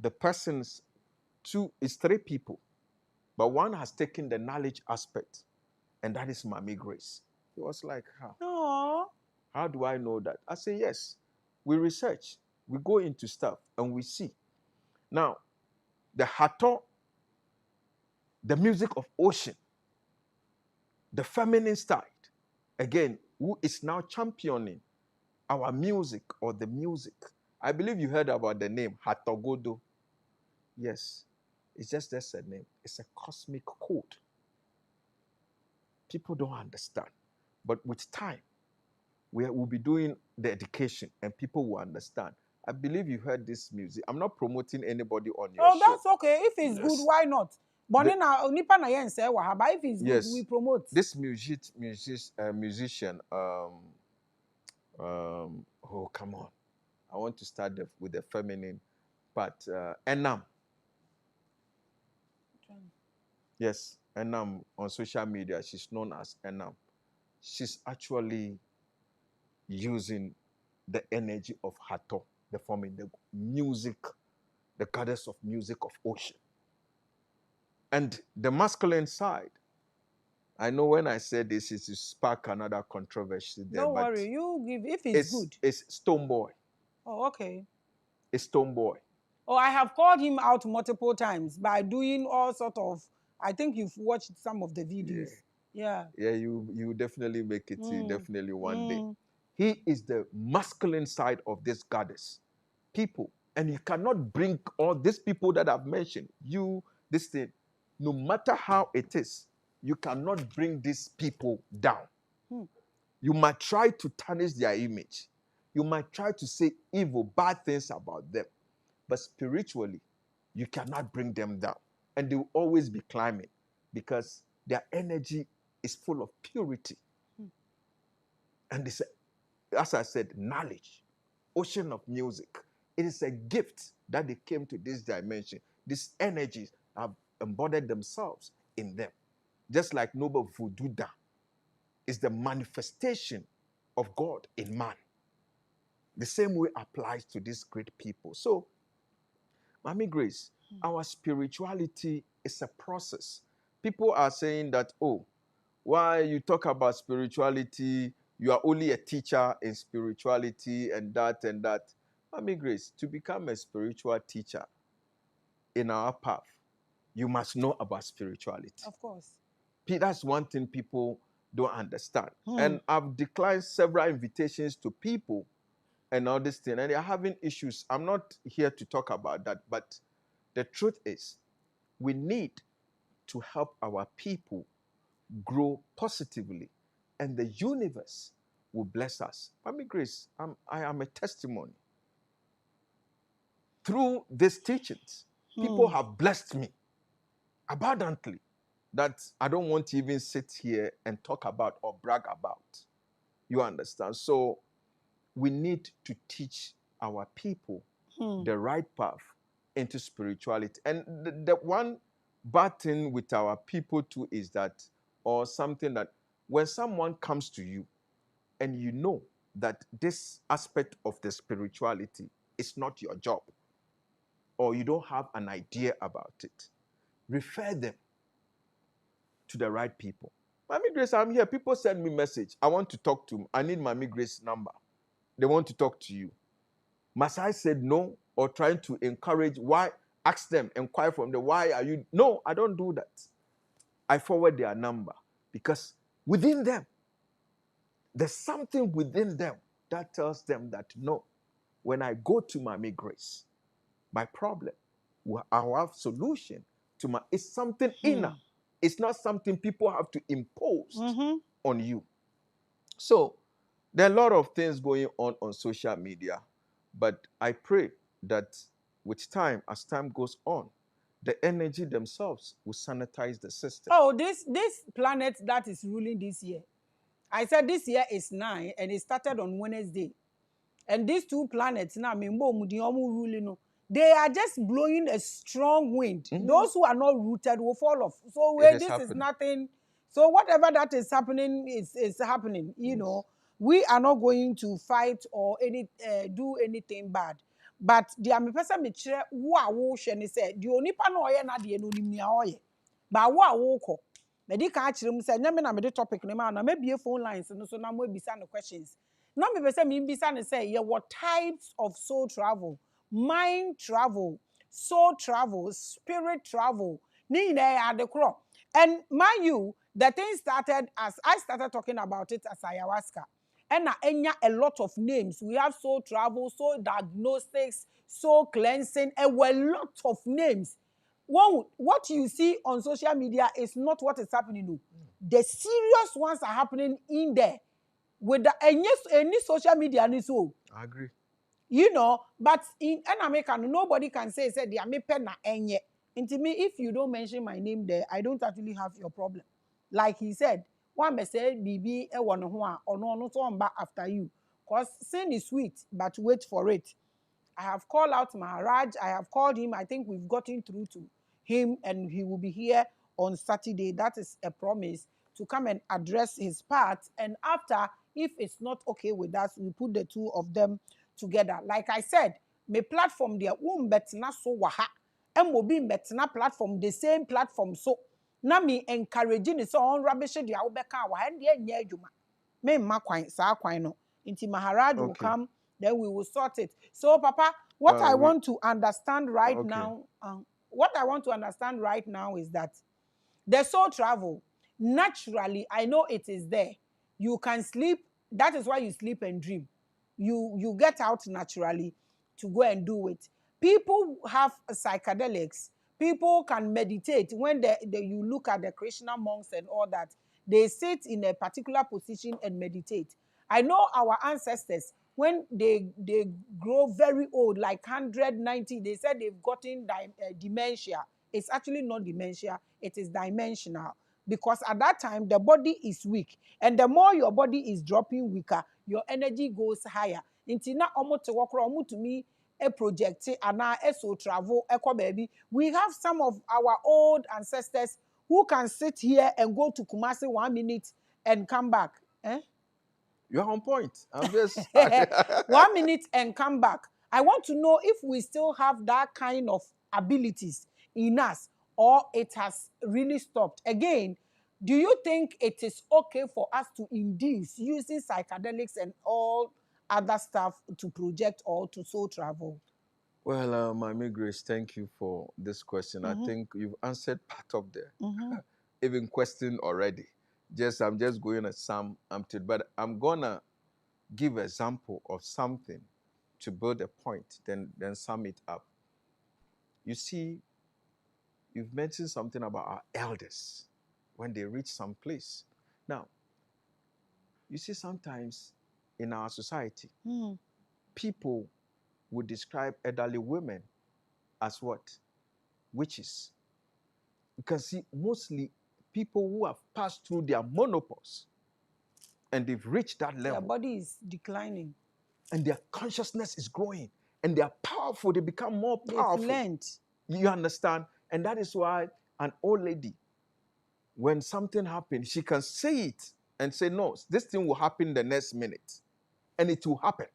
the persons is 3 people, but one has taken the knowledge aspect, and that is Maamegrace. He was like, how do I know that? I say, yes, we research, we go into stuff, and we see. Now, the Hathor, the music of ocean, the feminine side, again, who is now championing our music or the music. I believe you heard about the name Hatogodo. Yes, it's just a name. It's a cosmic code. People don't understand. But with time, we'll be doing the education and people will understand. I believe you heard this music. I'm not promoting anybody on your show. That's okay. If it's good, why not? But if it's good, we promote. This musician, oh, come on. I want to start with the feminine part. Enam. Yes, Enam on social media, she's known as Enam. She's actually using the energy of Hathor, the forming, the music, the goddess of music of ocean. And the masculine side, I know when I said this is to spark another controversy there. Don't worry, you give if it's good. It's Stone Boy. Oh, okay. It's Stone Boy. Oh, I have called him out multiple times by doing all sort of, I think you've watched some of the videos. Yeah. Yeah, you definitely make it definitely one day. Mm. He is the masculine side of this goddess. People, and you cannot bring all these people that I've mentioned, this thing, no matter how it is, you cannot bring these people down. You might try to tarnish their image. You might try to say evil, bad things about them. But spiritually, you cannot bring them down. And they will always be climbing because their energy is full of purity. And it's, as I said, knowledge, ocean of music. It is a gift that they came to this dimension. These energies have embodied themselves in them. Just like Noble Vududa is the manifestation of God in man. The same way applies to these great people. So, Maamegrace, our spirituality is a process. People are saying that, oh, why you talk about spirituality, you are only a teacher in spirituality and that and that. Maamegrace, to become a spiritual teacher in our path, you must know about spirituality. Of course. That's one thing people don't understand. And I've declined several invitations to people and all this thing, and they're having issues. I'm not here to talk about that, but the truth is, we need to help our people grow positively, and the universe will bless us. Maamegrace, I am a testimony. Through these teachings, people have blessed me abundantly that I don't want to even sit here and talk about or brag about. You understand? So we need to teach our people the right path into spirituality. And the one bad thing with our people too is that, or something that, when someone comes to you and you know that this aspect of the spirituality is not your job, or you don't have an idea about it, refer them to the right people. Maamegrace, I'm here. People send me message. I want to talk to them. I need Maamegrace number. They want to talk to you. Must I say no, or trying to encourage? Why? Ask them, inquire from them. Why are you? No, I don't do that. I forward their number because within them, there's something within them that tells them that no, when I go to Maamegrace, my problem, I have solution to my. It's something inner. It's not something people have to impose on you. So there are a lot of things going on social media, but I pray that with time, as time goes on, the energy themselves will sanitize the system. Oh, this planet that is ruling this year. I said this year is 9 and it started on Wednesday. And these two planets now, ruling, they are just blowing a strong wind. Those who are not rooted will fall off. So this is nothing. So whatever that is happening is happening. You know, we are not going to fight or do anything bad. But the person me chere wo hwe say the onipa na oye na de no nimia oye. Ba wo ko. Me di ka kire mu say nyame na me de topic ne ma na mebie phone lines no so na mo ebisa no questions. No me say me bisa ne say yeah, what types of soul travel, mind travel, soul travel, spirit travel. Ni na ya de kro. And mind you, the thing started as I started talking about it as ayahuasca. And a lot of names. We have soul travel, soul diagnostics, soul cleansing, and a lot of names. What you see on social media is not what is happening. The serious ones are happening in there. With any social media, I agree. You know, but in America, nobody can say they are me pen enye. And to me, if you don't mention my name there, I don't actually have your problem. Like he said, one may say BB one or no back after you. Because sin is sweet, but wait for it. I have called out Maharaj. I have called him. I think we've gotten through to him, and he will be here on Saturday. That is a promise to come and address his part. And after, if it's not okay with us, we put the two of them together. Like I said, my platform there won't betina so waha. And will be betina platform, the same platform. So na me encouraging it so on rubbish the Aubeka and the Yajuma. Me ma kwine, sa kwine no. Inti Maharaj will come, then we will sort it. So, Papa, What I want to understand right okay. now, is that the soul travel, naturally, I know it is there. You can sleep. That is why you sleep and dream. You get out naturally to go and do it. People have psychedelics. People can meditate. When you look at the Krishna monks and all that, they sit in a particular position and meditate. I know our ancestors, when they grow very old, like 190, they said they've gotten dementia. It's actually not dementia, it is dimensional. Because at that time, the body is weak. And the more your body is dropping weaker, your energy goes higher. Inti na omo te wakro omo to me a project and so travel echo baby. We have some of our old ancestors who can sit here and go to Kumasi 1 minute and come back. Eh? You're on point. I'm just 1 minute and come back. I want to know if we still have that kind of abilities in us, or it has really stopped. Again, do you think it is okay for us to induce using psychedelics and all other stuff to project or to soul travel? Well, Maamegrace, thank you for this question. I think you've answered part of the even question already. I'm just going to sum to, but I'm gonna give example of something to build a point, then sum it up. You see, you've mentioned something about our elders when they reach some place. Now, you see, sometimes in our society, people would describe elderly women as what? Witches. You can see mostly people who have passed through their menopause and they've reached that level. Their body is declining. And their consciousness is growing. And they are powerful. They become more powerful. They've learned. You understand? And that is why an old lady, when something happens, she can say it and say, no, this thing will happen the next minute. And it will happen.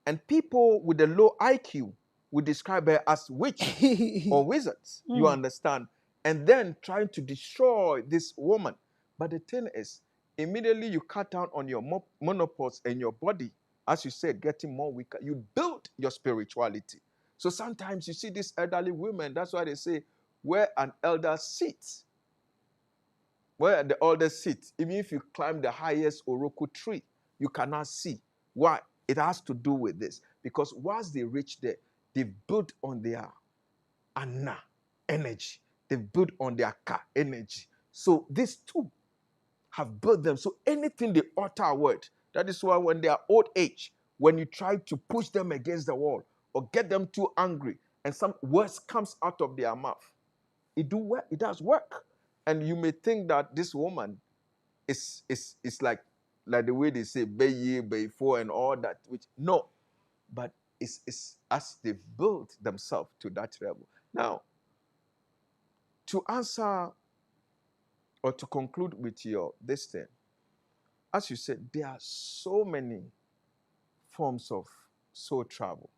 And people with a low IQ would describe her as witches or wizards. You understand? And then trying to destroy this woman. But the thing is, immediately you cut down on your menopause and your body, as you said, getting more weaker, you build your spirituality. So sometimes you see these elderly women, that's why they say, where an elder sits, where the elder sits, even if you climb the highest Oroku tree, you cannot see. Why? It has to do with this. Because once they reach there, they've built on their Anna energy. They've built on their Ka energy. So these two have built them. So anything they utter a word, that is why when they are old age, when you try to push them against the wall or get them too angry and some words comes out of their mouth, it does work. And you may think that this woman is like the way they say Beye, Before and all that, which no, but it's as they've built themselves to that level. Now, to answer or to conclude with this thing, as you said, there are so many forms of soul travel.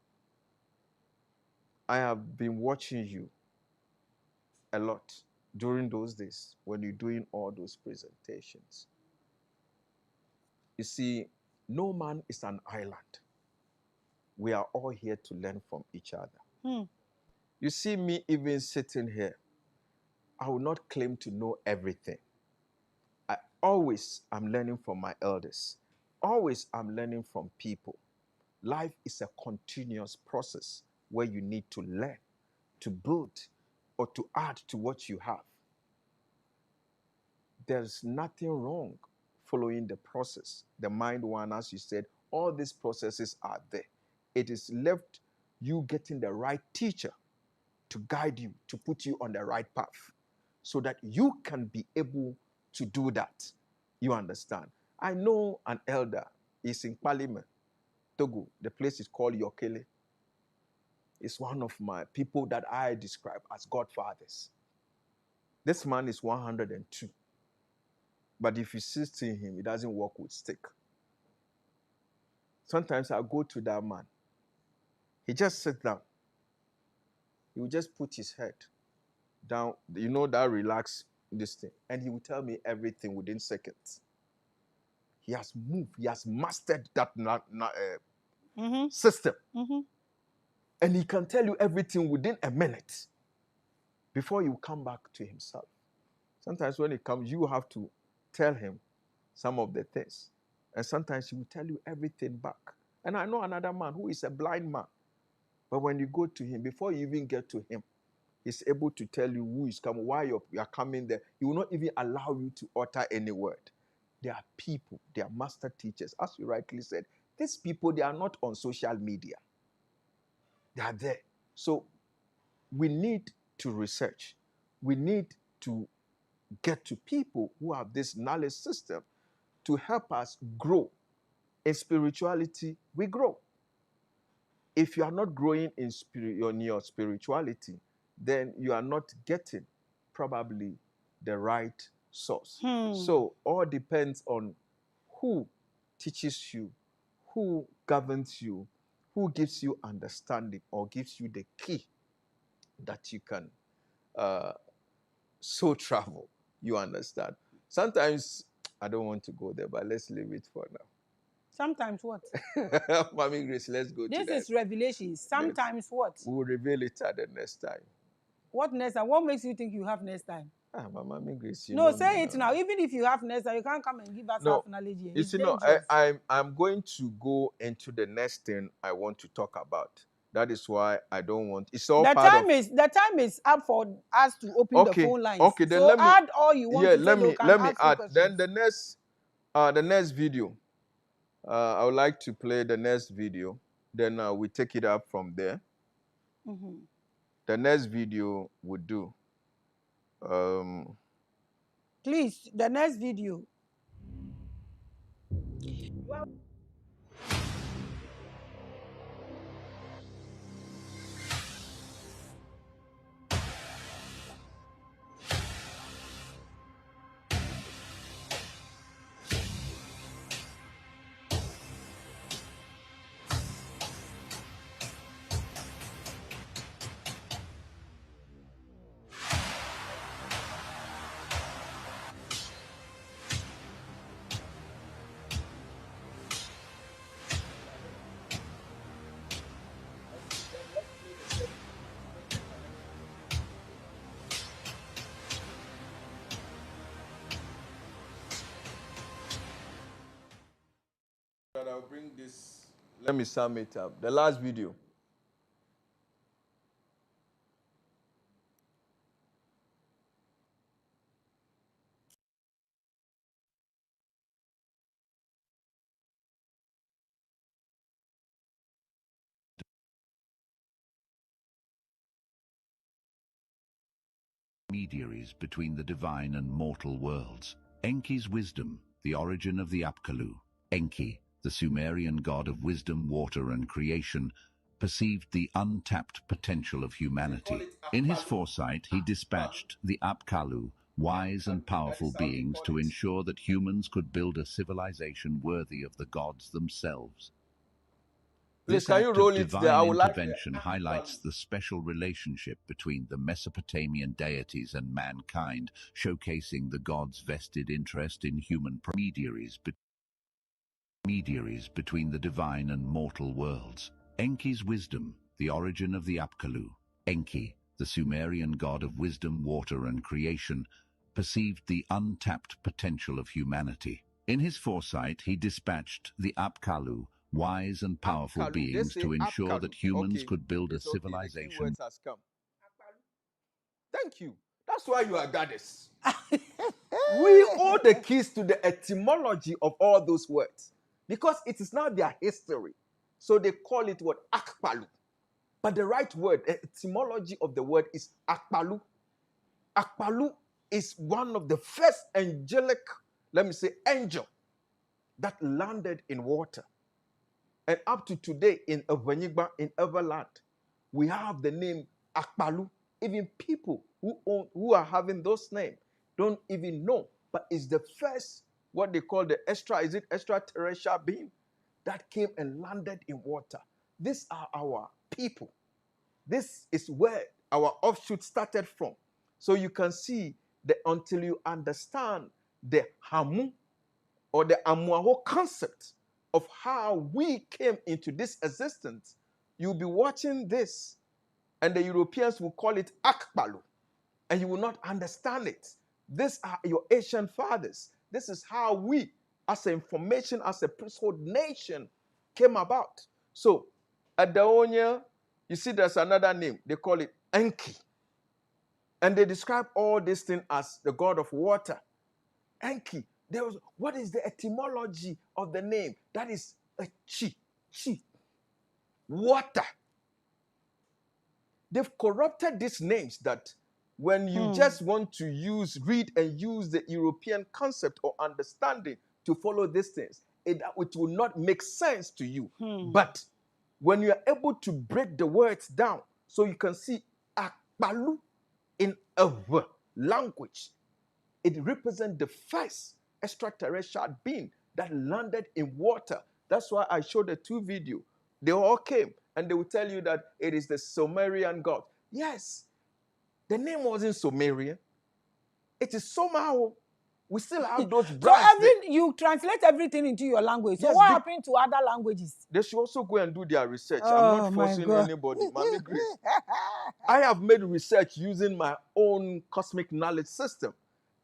I have been watching you a lot during those days when you're doing all those presentations. You see, no man is an island. We are all here to learn from each other. You see me even sitting here, I will not claim to know everything. I always am learning from my elders. Always I'm learning from people. Life is a continuous process where you need to learn, to build, or to add to what you have. There's nothing wrong following the process. The mind one, as you said, all these processes are there. It is left you getting the right teacher to guide you, to put you on the right path, so that you can be able to do that. You understand? I know an elder is in Parliament, Togo. The place is called Yokele. It's one of my people that I describe as godfathers. This man is 102. But if you sit in him, he doesn't walk with stick. Sometimes I go to that man. He just sits down. He will just put his head down, you know, that relax this thing. And he will tell me everything within seconds. He has moved. He has mastered that system. And he can tell you everything within a minute before you come back to himself. Sometimes when it comes, you have to tell him some of the things. And sometimes he will tell you everything back. And I know another man who is a blind man. But when you go to him, before you even get to him, he's able to tell you who is coming, why you are coming there. He will not even allow you to utter any word. They are people, they are master teachers. As you rightly said, these people, they are not on social media. They are there. So we need to research. We need to get to people who have this knowledge system to help us grow. In spirituality, we grow. If you are not growing in your spirituality, then you are not getting probably the right source. So all depends on who teaches you, who governs you, who gives you understanding or gives you the key that you can so travel. You understand? Sometimes, I don't want to go there, but let's leave it for now. Sometimes what? Maamegrace, let's go to that. This is Revelations. Sometimes what? We'll reveal it at the next time. What next time? What makes you think you have next time? Maamegrace, No, say it now. Even if you have next time, you can't come and give us half knowledge here. You see, no, I'm going to go into the next thing I want to talk about. That is why I don't want. It's all the part time is up for us to open the phone lines. Okay, then so let me add all you want to let say. me add. Then the next video, I would like to play the next video. Then we take it up from there. The next video would do. Please, the next video. I'll bring this. Let me sum it up. The last video. Intermediaries between the divine and mortal worlds. Enki's wisdom, the origin of the Apkallu. Enki, the Sumerian god of wisdom, water and creation, perceived the untapped potential of humanity. In his foresight, he dispatched the Apkallu, wise and powerful beings, to ensure that humans could build a civilization worthy of the gods themselves. This act of divine intervention highlights the special relationship between the Mesopotamian deities and mankind, showcasing the gods' vested interest in human intermediaries between the divine and mortal worlds. Enki's wisdom, the origin of the Apkallu. Enki, the Sumerian god of wisdom, water and creation, perceived the untapped potential of humanity. In his foresight, he dispatched the Apkallu, wise and powerful beings, to ensure that humans could build a civilization. Thank you. That's why you are goddess. We owe the keys to the etymology of all those words because it is now their history. So they call it what? Akpalu. But the right word, the etymology of the word is Akpalu. Akpalu is one of the first angelic, let me say, angel that landed in water. And up to today in Evanigba, in Everland, we have the name Akpalu. Even people who are having those names don't even know. But it's the first, what they call the extraterrestrial being that came and landed in water. These are our people. This is where our offshoot started from. So you can see that until you understand the Hamu or the Amuaho concept of how we came into this existence, you'll be watching this, and the Europeans will call it Akbalu, and you will not understand it. These are your ancient fathers. This is how we, as an information, as a priesthood nation, came about. So, at Daonia, you see there's another name. They call it Enki. And they describe all these things as the god of water. Enki. What is the etymology of the name? That is a chi. Chi. Water. They've corrupted these names that when you just want to read and use the European concept or understanding to follow these things, it will not make sense to you. But when you are able to break the words down, so you can see Akbalu in a language, it represents the first extraterrestrial being that landed in water. That's why I showed the 2 videos. They all came and they will tell you that it is the Sumerian god. Yes, the name wasn't Sumerian. It is somehow, we still have those brands. So you translate everything into your language. So what happened to other languages? They should also go and do their research. Oh, I'm not forcing anybody. Maamegrace. I have made research using my own cosmic knowledge system,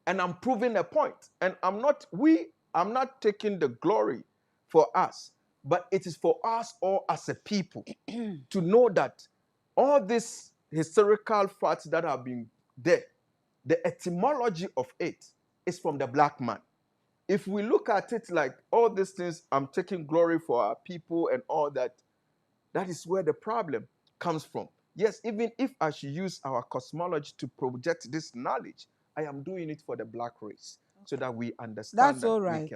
and I'm proving a point. And I'm not taking the glory for us, but it is for us all as a people to know that all these historical facts that have been there, the etymology of it is from the black man. If we look at it like all these things, I'm taking glory for our people and all that, that is where the problem comes from. Yes, even if I should use our cosmology to project this knowledge, I am doing it for the black race so that we understand. That's all right.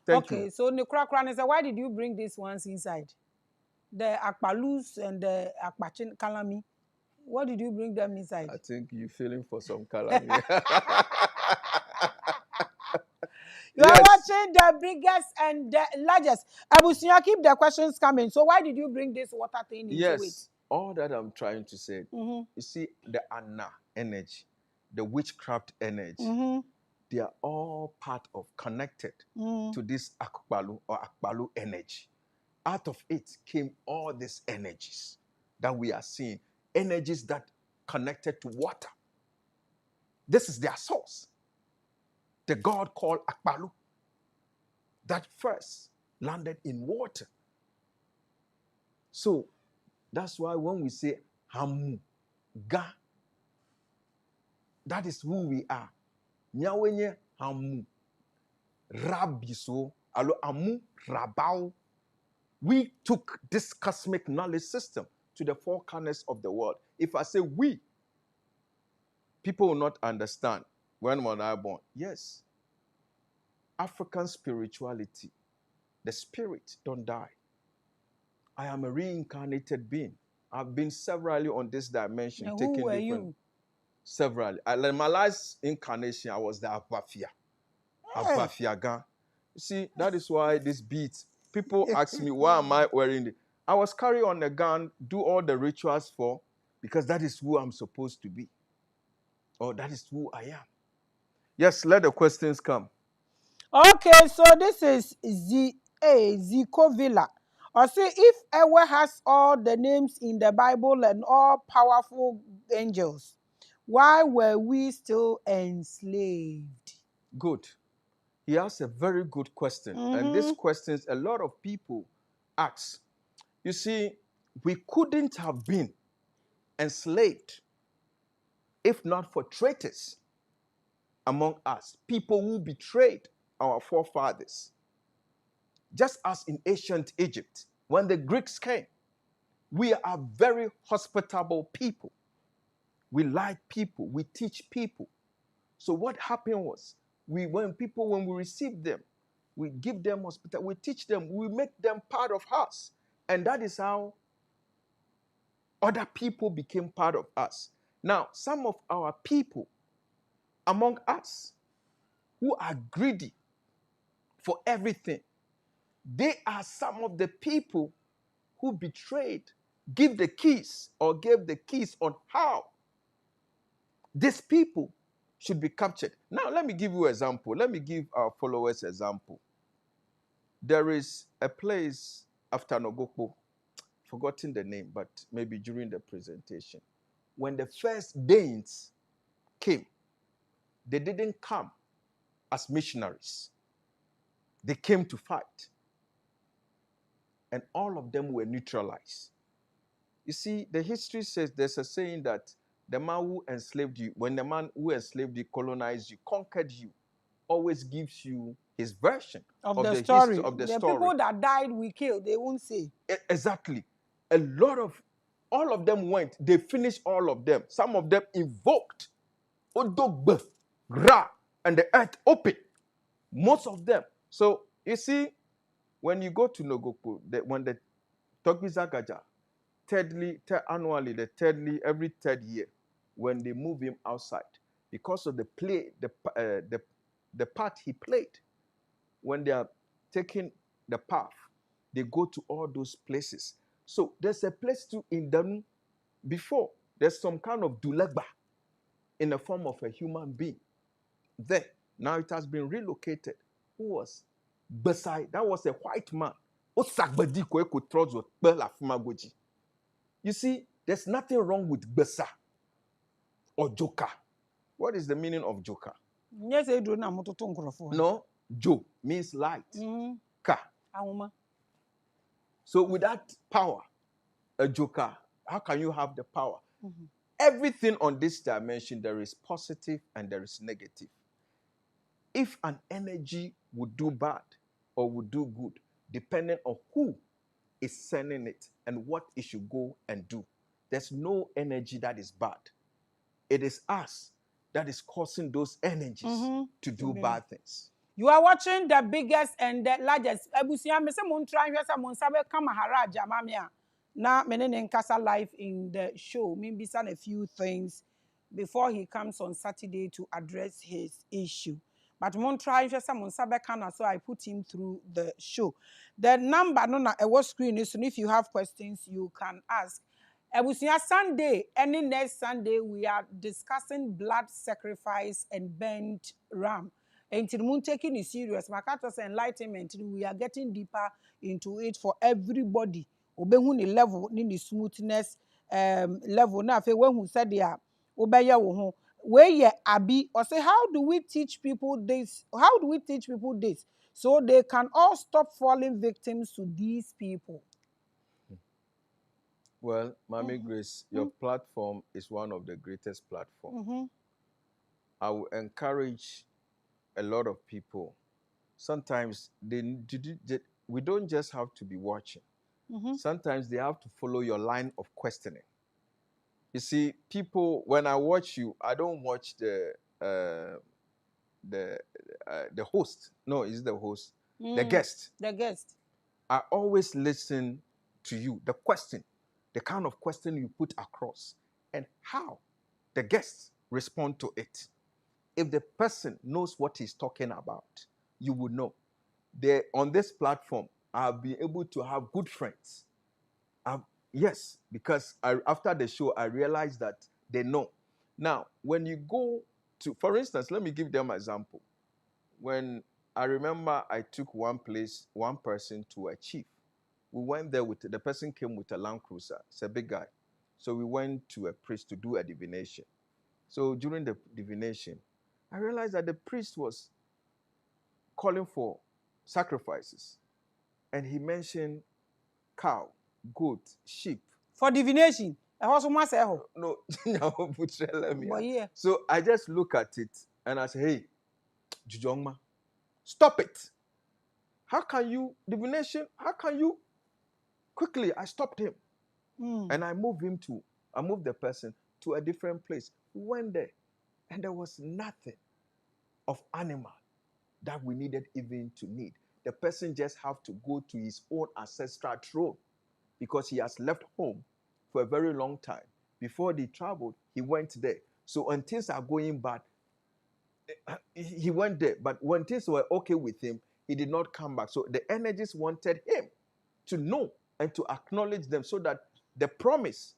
Thank you. So Nikrakran said, why did you bring these ones inside? The Akbalus and the Akbachin Kalami. What did you bring them inside? I think you're feeling for some Kalami. You are watching the biggest and the largest. Abusinya, keep the questions coming. So why did you bring this water thing into it? Yes, all that I'm trying to say. You see, the Anna energy, the witchcraft energy, they are all part of, connected to this Akbalu or Akbalu energy. Out of it came all these energies that we are seeing, energies that connected to water. This is their source. The god called Akbalu, that first landed in water. So that's why when we say Hamu, Ga, that is who we are. Nyawenye Hamu, Rabiso, alo Amu, Rabao. We took this cosmic knowledge system to the 4 corners of the world. If I say we, people will not understand. When was I born? Yes. African spirituality, the spirit don't die. I am a reincarnated being. I've been severally on this dimension. Now, taking who were different, you? Severally. My last incarnation, I was the Abafia. Abafiaga. You see, that is why this beat, people ask me, why am I wearing it? I was carrying on the gun, do all the rituals for, because that is who I'm supposed to be. Or that is who I am. Yes, let the questions come. Okay, so this is Zico Villa. Or say, if Ewe has all the names in the Bible and all powerful angels, why were we still enslaved? Good. He asked a very good question. And these questions, a lot of people ask. You see, we couldn't have been enslaved if not for traitors among us, people who betrayed our forefathers. Just as in ancient Egypt, when the Greeks came, we are very hospitable people. We like people, we teach people. So what happened was, when we receive them, we give them hospitality, we teach them, we make them part of us. And that is how other people became part of us. Now, some of our people among us who are greedy for everything, they are some of the people who betrayed, gave the keys on how these people should be captured. Now, let me give you an example. Let me give our followers an example. There is a place after Nogokpo. forgotten the name, but maybe during the presentation. When the first Danes came, they didn't come as missionaries. They came to fight. And all of them were neutralized. You see, the history says there's a saying that the man who enslaved you, when the man who enslaved you, colonized you, conquered you, always gives you his version of of the the story. history of the The story. people that died, we killed, they won't say. Exactly. All of them went, they finished all of them. Some of them invoked Odogbe, Ra, and the earth open. Most of them. So, you see, when you go to Nogopo, when the Togbizagaja, annually, every third year, when they move him outside, because of the part he played, when they are taking the path, they go to all those places. So there's a place too in them before. There's some kind of dulegba in the form of a human being there. Now it has been relocated. Who was beside? That was a white man. You see, there's nothing wrong with Besa or Joka. What is the meaning of Joka? No, Jo means light. Ka. So with that power, a Joka, how can you have the power? Everything on this dimension, there is positive and there is negative. If an energy would do bad or would do good, depending on who is sending it and what it should go and do. There's no energy that is bad. It is us that is causing those energies to do bad things. You are watching the biggest and the largest. Ebusia, me se mon try hwe sa mon sabe ka Maharaja mamia. Na menene nkasa live in the show. Me bisa a few things before he comes on Saturday to address his issue. But mon try hwe sa mon sabe kana, so I put him through the show. The number no na ewo screen is, and if you have questions you can ask. Ebusia, Sunday, any next Sunday, we are discussing blood sacrifice and burnt ram. Until moon taking is serious, Makatos enlightenment, we are getting deeper into it for everybody. Obehuni level, ni smoothness level. Now, when who said they are obeya wo where ye abi or say, how do we teach people this? How do we teach people this so they can all stop falling victims to these people? Well, Maamegrace, your platform is one of the greatest platforms. I will encourage a lot of people. Sometimes we don't just have to be watching. Sometimes they have to follow your line of questioning. You see, people, when I watch you, I don't watch the host. No, it's the host. The guest. The guest. I always listen to you. The question, the kind of question you put across, and how the guests respond to it. If the person knows what he's talking about, you would know. On this platform, I'll be able to have good friends. Yes, because after the show, I realized that they know. Now, when you go to, for instance, let me give them an example. When I remember I took one person to a chief. We went there the person came with a Land Cruiser. It's a big guy. So we went to a priest to do a divination. So during the divination, I realized that the priest was calling for sacrifices. And he mentioned cow, goat, sheep. For divination? No, so I just look at it and I say, hey, Jujongma, stop it. How can you, divination, how can you? Quickly, I stopped him. And I moved the person to a different place. We went there, and there was nothing of animal that we needed even to need. The person just have to go to his own ancestral throne because he has left home for a very long time. Before they traveled, he went there. So when things are going bad, he went there. But when things were okay with him, he did not come back. So the energies wanted him to know and to acknowledge them so that the promise,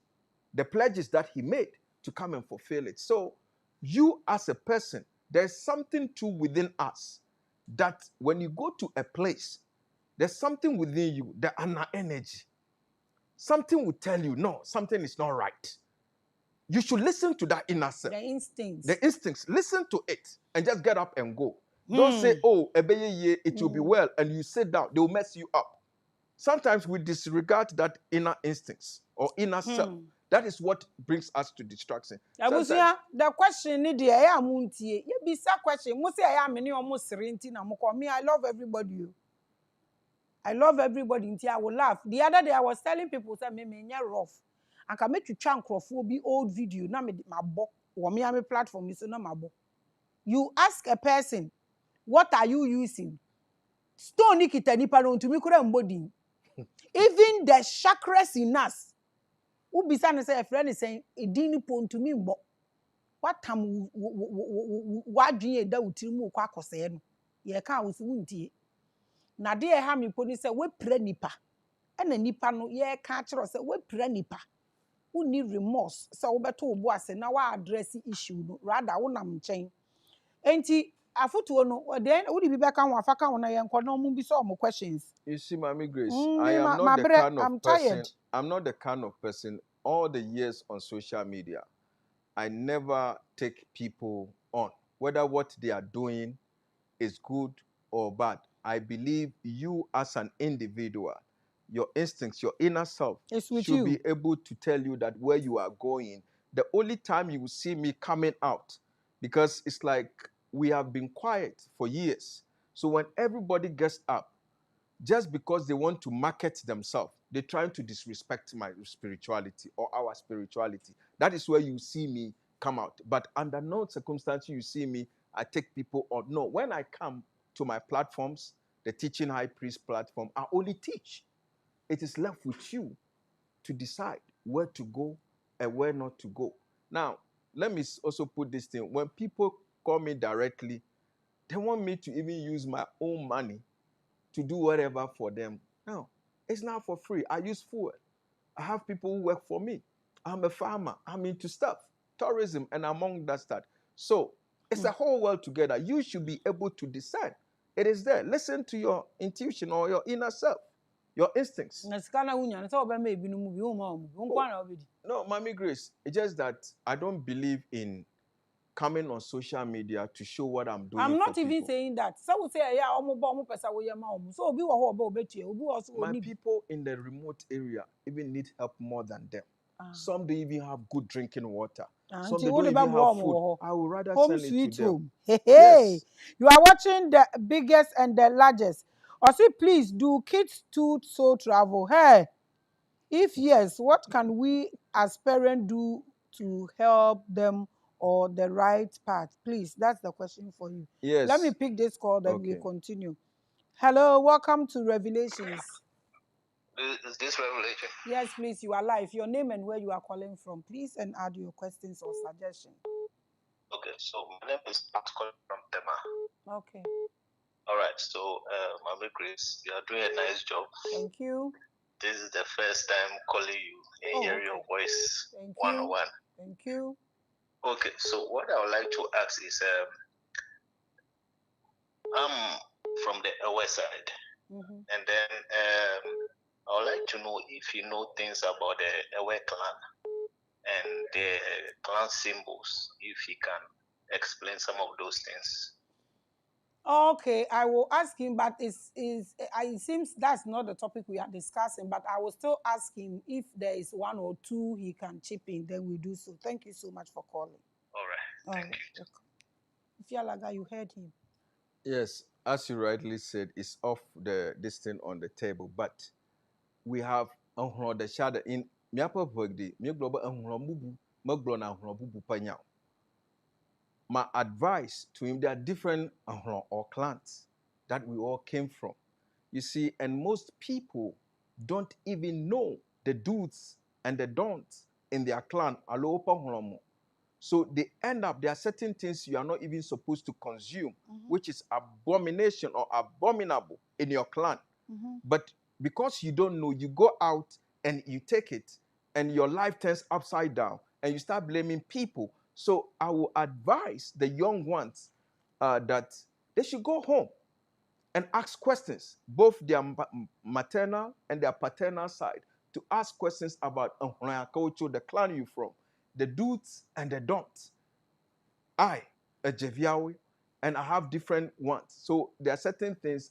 the pledges that he made, to come and fulfill it. So you as a person, there's something too within us that when you go to a place, there's something within you, the ana energy. something will tell you, no, something is not right. You should listen to that inner self. The instincts. The instincts. Listen to it and just get up and go. Don't say, oh, ebeye, it will be well, and you sit down. They will mess you up. Sometimes we disregard that inner instincts or inner self. That is what brings us to distraction. Abusia, the question ni dia ya muntie. Ye bisa question. Mo say ya me ni omo serinti na mo call me. I love everybody. I love everybody until I will laugh. The other day I was telling people say me rough. I can make you try be old video. Na me mabo. Wo me am platform so na mabo. You ask a person, what are you using? Stone nikita nipa no ntumi kura mbodi. Even the chakras in us. Ubisa ne say a friend is saying edin nipo ntumi mbo. What time wadwen e da utiri mu kwa akose no. Ye ka wo si wuntie. Na de ha me poni say we pra nipa. Na nipa no ye ka kire say we pra nipa. Who need remorse say wo beto wo bo ase na wa address issue no rather wo nam nchen. Enti afotuo no then wo di bi beka ho afaka ho na ye nko na mu bi so mo questions. You see, Maamegrace, I am not the kind of person. I'm not the kind of person. All the years on social media, I never take people on, whether what they are doing is good or bad. I believe you as an individual, your instincts, your inner self should be able to tell you that where you are going. The only time you will see me coming out, because it's like we have been quiet for years. So when everybody gets up, just because they want to market themselves, they're trying to disrespect my spirituality or our spirituality. That is where you see me come out. But under no circumstance you see me, I take people on. No, when I come to my platforms, the Teaching High Priest platform, I only teach. It is left with you to decide where to go and where not to go. Now, let me also put this thing. When people call me directly, they want me to even use my own money to do whatever for them. No, it's not for free. I use fuel. I have people who work for me. I'm a farmer. I'm into stuff, tourism, and among that stuff. So it's a whole world together. You should be able to decide. It is there. Listen to your intuition or your inner self, your instincts. No, Maamegrace, it's just that I don't believe in coming on social media to show what I'm doing. I'm not even saying that. So we say, yeah, so my people in the remote area even need help more than them. Some don't even have good drinking water. Some they don't even have food. I would rather home send sweet it to them. home. Hey, yes. You are watching the biggest and the largest. Or say, please, do kids too so travel? Hey, if yes, what can we as parents do to help them or the right path? Please, that's the question for you. Yes. Let me pick this call, then we continue. Hello, welcome to Revelations. Is this Revelation? Yes, please, you are live. Your name and where you are calling from, please, and add your questions or suggestions. Okay, so my name is calling from Tema. Okay. All right, so Maamegrace, you are doing a nice job. Thank you. This is the first time calling you and hearing your voice one-on-one. Thank you. Okay, so what I would like to ask is, I'm from the west side, and then I would like to know if you know things about the Ewe clan and the clan symbols, if you can explain some of those things. Okay, I will ask him, but it seems that's not the topic we are discussing, but I will still ask him if there is one or two he can chip in, then we do so. Thank you so much for calling. All right, thank you. Nufialaga, you heard him. Yes, as you rightly said, it's off this thing on the table, but we have the shadow in miapa bugdi, mi global bubu, maglona bubu panyao. My advice to him, there are different or clans that we all came from. You see, and most people don't even know the do's and the don'ts in their clan. So they end up, there are certain things you are not even supposed to consume, which is abomination or abominable in your clan. But because you don't know, you go out and you take it, and your life turns upside down, and you start blaming people. So I will advise the young ones that they should go home and ask questions, both their maternal and their paternal side. to ask questions about culture, the clan you're from, the do's and the don'ts. I, a Jeviawi, and I have different ones. So there are certain things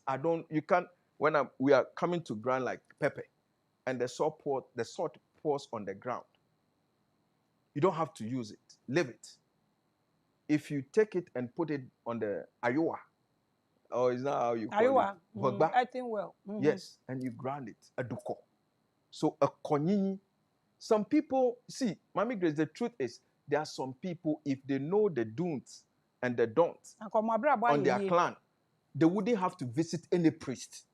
you can't, when we are coming to ground like pepper, and the salt pours on the ground. You don't have to use it. Leave it. If you take it and put it on the Iowa, or is that how you call it? I think well. Yes, and you grind it, a duko. So a konini. Some people, see, Maamegrace, the truth is, there are some people, if they know the do's and the don'ts on their clan, they wouldn't have to visit any priest.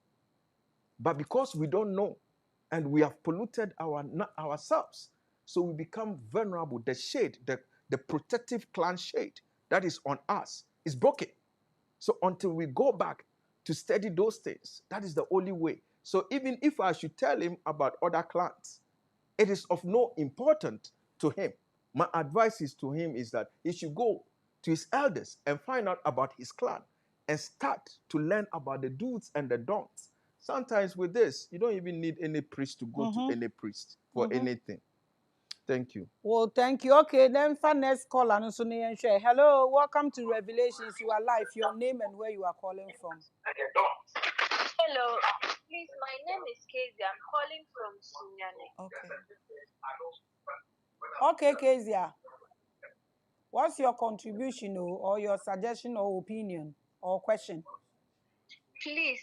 But because we don't know, and we have polluted ourselves, so we become vulnerable. The shade, the protective clan shade that is on us is broken. So until we go back to study those things, that is the only way. So even if I should tell him about other clans, it is of no importance to him. My advice is to him is that he should go to his elders and find out about his clan and start to learn about the do's and the don'ts. Sometimes with this, you don't even need any priest to go to any priest for anything. Thank you. Well, thank you. Okay, then for next call, hello, welcome to Revelations. You are live. Your name and where you are calling from. Hello, please, my name is Casey. I'm calling from Sunyane. Okay, Kezia. What's your contribution or your suggestion or opinion or question? Please,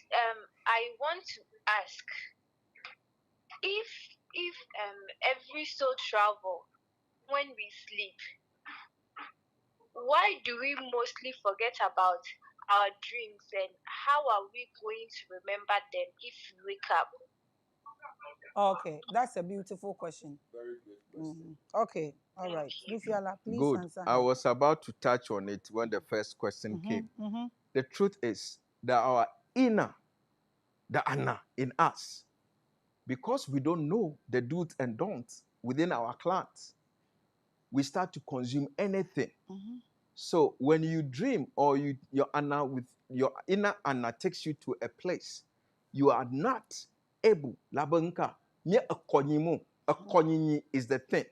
I want to ask if every soul travel when we sleep, why do we mostly forget about our dreams, and how are we going to remember them if we wake up? Okay, that's a beautiful question. Very good question. Okay, all right. Nufiala, please Good. answer. I was about to touch on it when the first question came. The truth is that our inner, the Anna in us, because we don't know the do's and don'ts within our clans, we start to consume anything. So when you dream or your Anna with your inner Anna takes you to a place, you are not able. Labanka, a konyini is the thing.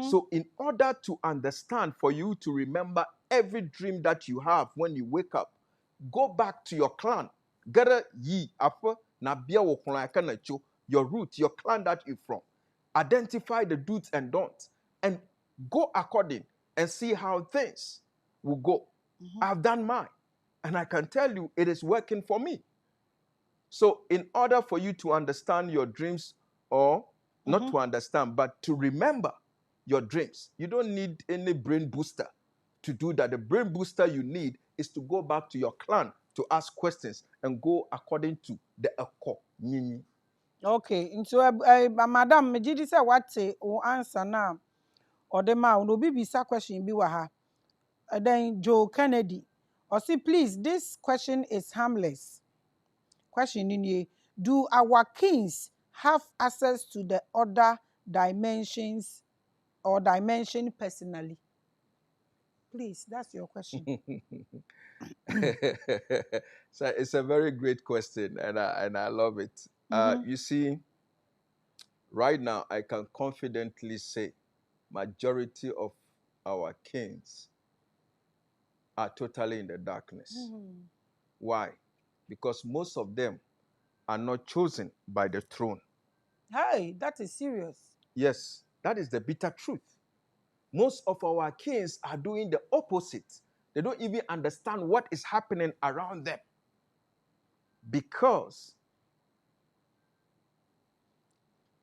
So in order to understand, for you to remember every dream that you have when you wake up, go back to your clan. Gara yi apa na bia wo your root, your clan that you're from. Identify the do's and don'ts and go according and see how things will go. I've done mine, and I can tell you it is working for me. So in order for you to understand your dreams, or not to understand, but to remember your dreams, you don't need any brain booster to do that. The brain booster you need is to go back to your clan to ask questions and go according to the Eko Nyini. Okay, so Madam, me did say what or answer now, or the ma no be bisa question be waha. Then Joe Kennedy, or see please, this question is harmless. Question in here: do our kings have access to the other dimensions or dimension personally? Please, that's your question. So it's a very great question, and I love it. You see, right now I can confidently say majority of our kings are totally in the darkness. Why? Because most of them are not chosen by the throne. Hey, that is serious. Yes, that is the bitter truth. Most of our kings are doing the opposite. They don't even understand what is happening around them. Because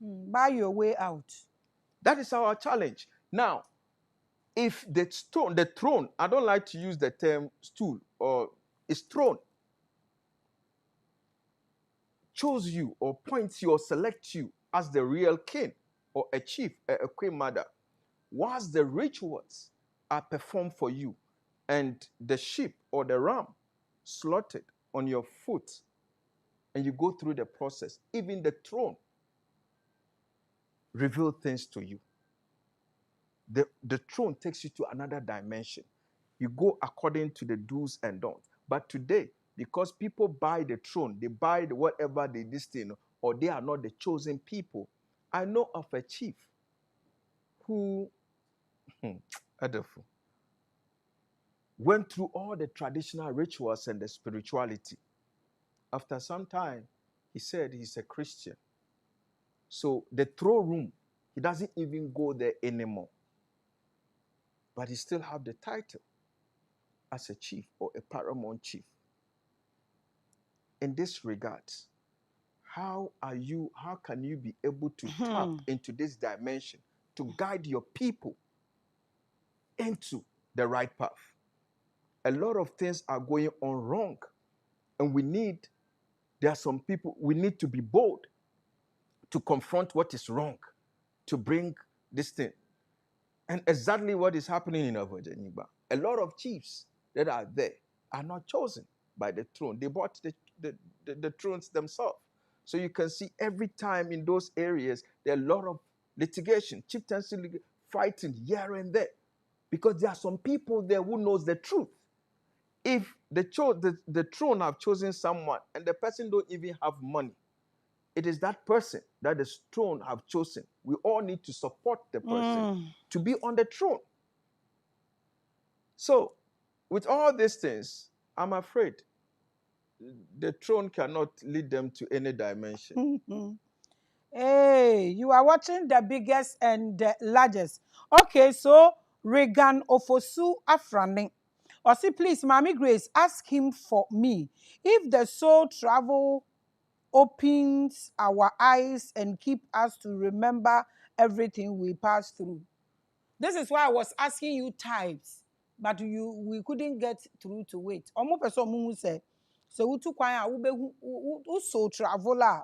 buy your way out. That is our challenge. Now, if the throne, I don't like to use the term stool or is throne, chose you or points you or selects you as the real king or a chief, a queen mother, whilst the rituals are performed for you and the sheep or the ram slaughtered on your foot, and you go through the process, even the throne reveal things to you. The throne takes you to another dimension. You go according to the do's and don'ts. But today, because people buy the throne, they buy whatever they this thing, or they are not the chosen people, I know of a chief who Adolfo, went through all the traditional rituals and the spirituality. After some time, he said he's a Christian. So the throne room, he doesn't even go there anymore. But he still have the title as a chief or a paramount chief. In this regard, how can you be able to tap into this dimension to guide your people into the right path? A lot of things are going on wrong. And there are some people, we need to be bold to confront what is wrong, to bring this thing. And exactly what is happening in Avojaniba. A lot of chiefs that are there are not chosen by the throne. They bought the thrones themselves. So you can see every time in those areas, there are a lot of litigation, chieftaincy fighting here and there. Because there are some people there who knows the truth. If the throne have chosen someone and the person don't even have money, it is that person that the throne have chosen. We all need to support the person to be on the throne. So, with all these things, I'm afraid the throne cannot lead them to any dimension. Hey, you are watching the biggest and the largest. Okay, so Regan Ofosu Afrani. Or say, please, Maamegrace, ask him for me. If the soul travel opens our eyes and keep us to remember everything we passed through. This is why I was asking you types, but we couldn't get through to it. Omo person mu say, so utu kwan a ube soul traveler,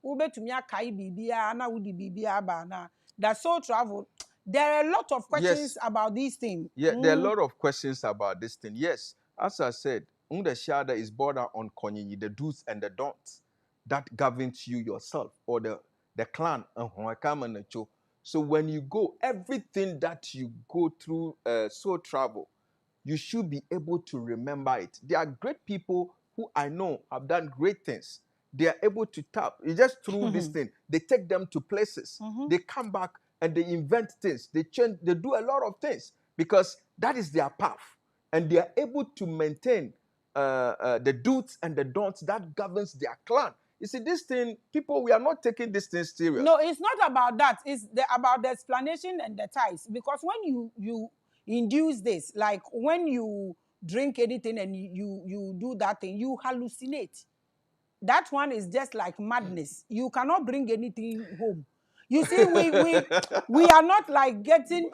ube to me akai bibia na udi bibia ba na. That soul travel. There are a lot of questions about this thing. Yeah, there are a lot of questions about this thing. Yes, as I said, the shada is border on konyi, the do's and the don'ts that governs you yourself or the clan. So when you go, everything that you go through soul travel, you should be able to remember it. There are great people who I know have done great things. They are able to tap. You just through this thing. They take them to places. They come back and they invent things. They change. They do a lot of things because that is their path. And they are able to maintain the do's and the don'ts that governs their clan. You see, this thing, people, we are not taking this thing serious. No, it's not about that. It's about the explanation and the ties. Because when you induce this, like when you drink anything and you do that thing, you hallucinate. That one is just like madness. You cannot bring anything home. You see, we are not like getting.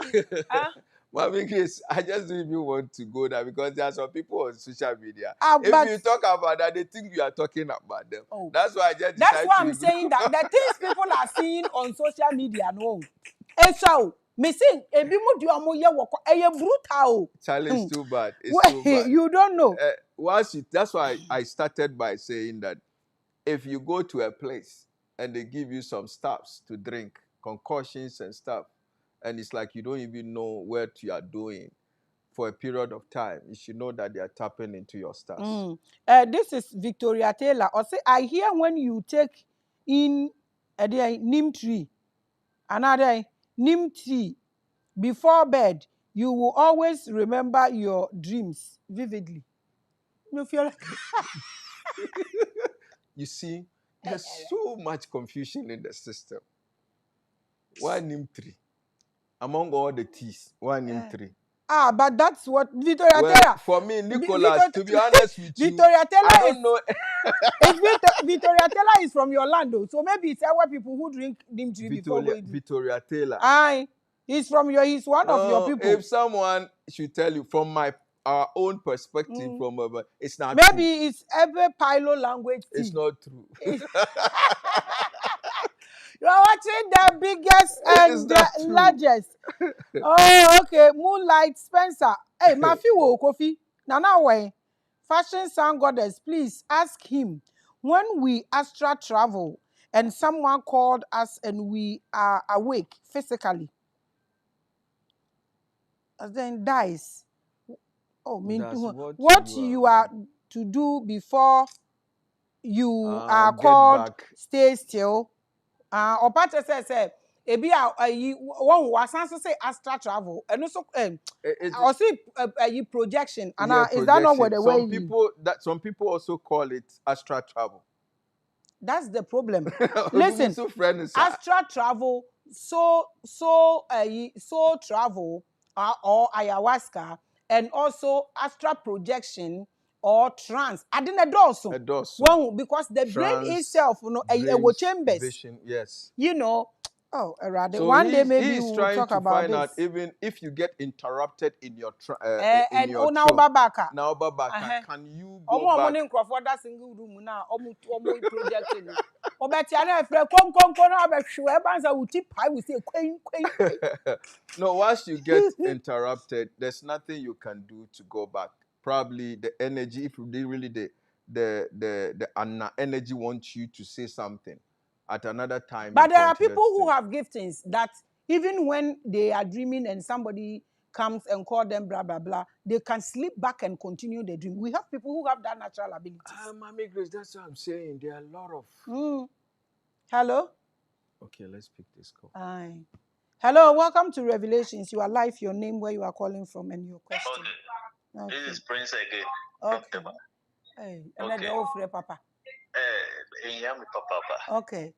Maamegrace, I just don't even want to go there because there are some people on social media. If you talk about that, they think you are talking about them. Oh. That's why I just That's why I'm saying that the things people are seeing on social media, no. And so, me saying, brutal. Charlie, it's too bad. It's too bad. You don't know. That's why I started by saying that if you go to a place and they give you some stuffs to drink, concoctions and stuff, and it's like you don't even know what you are doing for a period of time, you should know that they are tapping into your stars. This is Victoria Taylor. Or say, I hear when you take in a neem tree, another neem tree before bed, you will always remember your dreams vividly. You see, there's so much confusion in the system. Why neem tree? Among all the teas, why neem tree? But that's what Victoria Taylor. For me, Nicholas, to be honest with you, Victoria Taylor I don't know. Victoria Taylor is from your land, though. So maybe it's our people who drink neem tree before going. Victoria Taylor. He's one of your people. If someone should tell you from our own perspective, it's not maybe true. It's every Pilo language. It's not true. You are watching the biggest and the largest. Oh, okay. Moonlight Spencer. Hey, Mafi wo Kofi. Now way. Fashion Sound Goddess, please ask him when we astral travel and someone called us and we are awake physically, and then dies. Oh, what you are to do before you are called? Stay still. Or part say ebi one wasan so say astral travel and also or see projection and yeah, is that not what the way some people also call it astral travel. That's the problem. Listen, friends, astral travel, so travel or ayahuasca, and also astral projection or trance. I didn't also. One because the brain itself, you know, a chambers. Vision, yes. You know. Oh, so one day maybe he's we'll trying talk to about find this. out even if you get interrupted in your now babaka. Can you go back? That single room now. Projecting. No, once you get interrupted, there's nothing you can do to go back. Probably the energy, if really the energy wants you to say something at another time. But there are people who have giftings that even when they are dreaming and somebody comes and call them blah blah blah, they can sleep back and continue the dream. We have people who have that natural ability. Maamegrace, that's what I'm saying. There are a lot of. Hello. Okay, let's pick this call. Aye. Hello, welcome to Revelations. You are live. Your name, where you are calling from, and your question. Okay. This is Prince again. Okay. Hey, and then the old friend, Papa. Papa. Okay.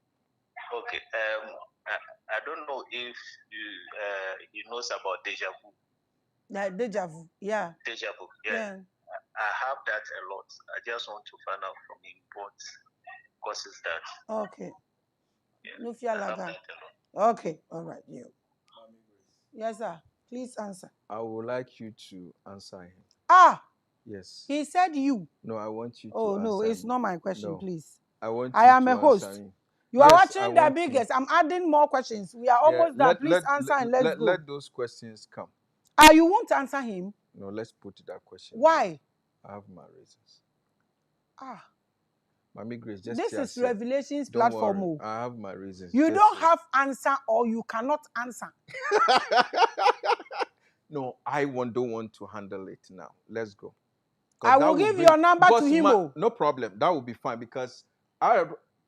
Okay. I don't know if he knows about deja vu. Deja vu, yeah. Deja vu, yeah. I have that a lot. I just want to find out from him what causes that. Okay. Yeah. Nufialaga. Okay, all right. Yeah. Yes, sir. Please answer. I would like you to answer him. Yes. He said you. No, I want you to answer. Oh, no, it's me. not my question, no. Please. I want I am a host. You are watching the biggest. I'm adding more questions. We are almost done. Please answer and let's go. Let those questions come. You won't answer him? No, let's put that question. Why? I have my reasons. Maamegrace, just this is Revelations platform. Worry. I have my reasons. You don't have answer or you cannot answer. No, I don't want to handle it now. Let's go. I will give your number to him. No problem. That will be fine because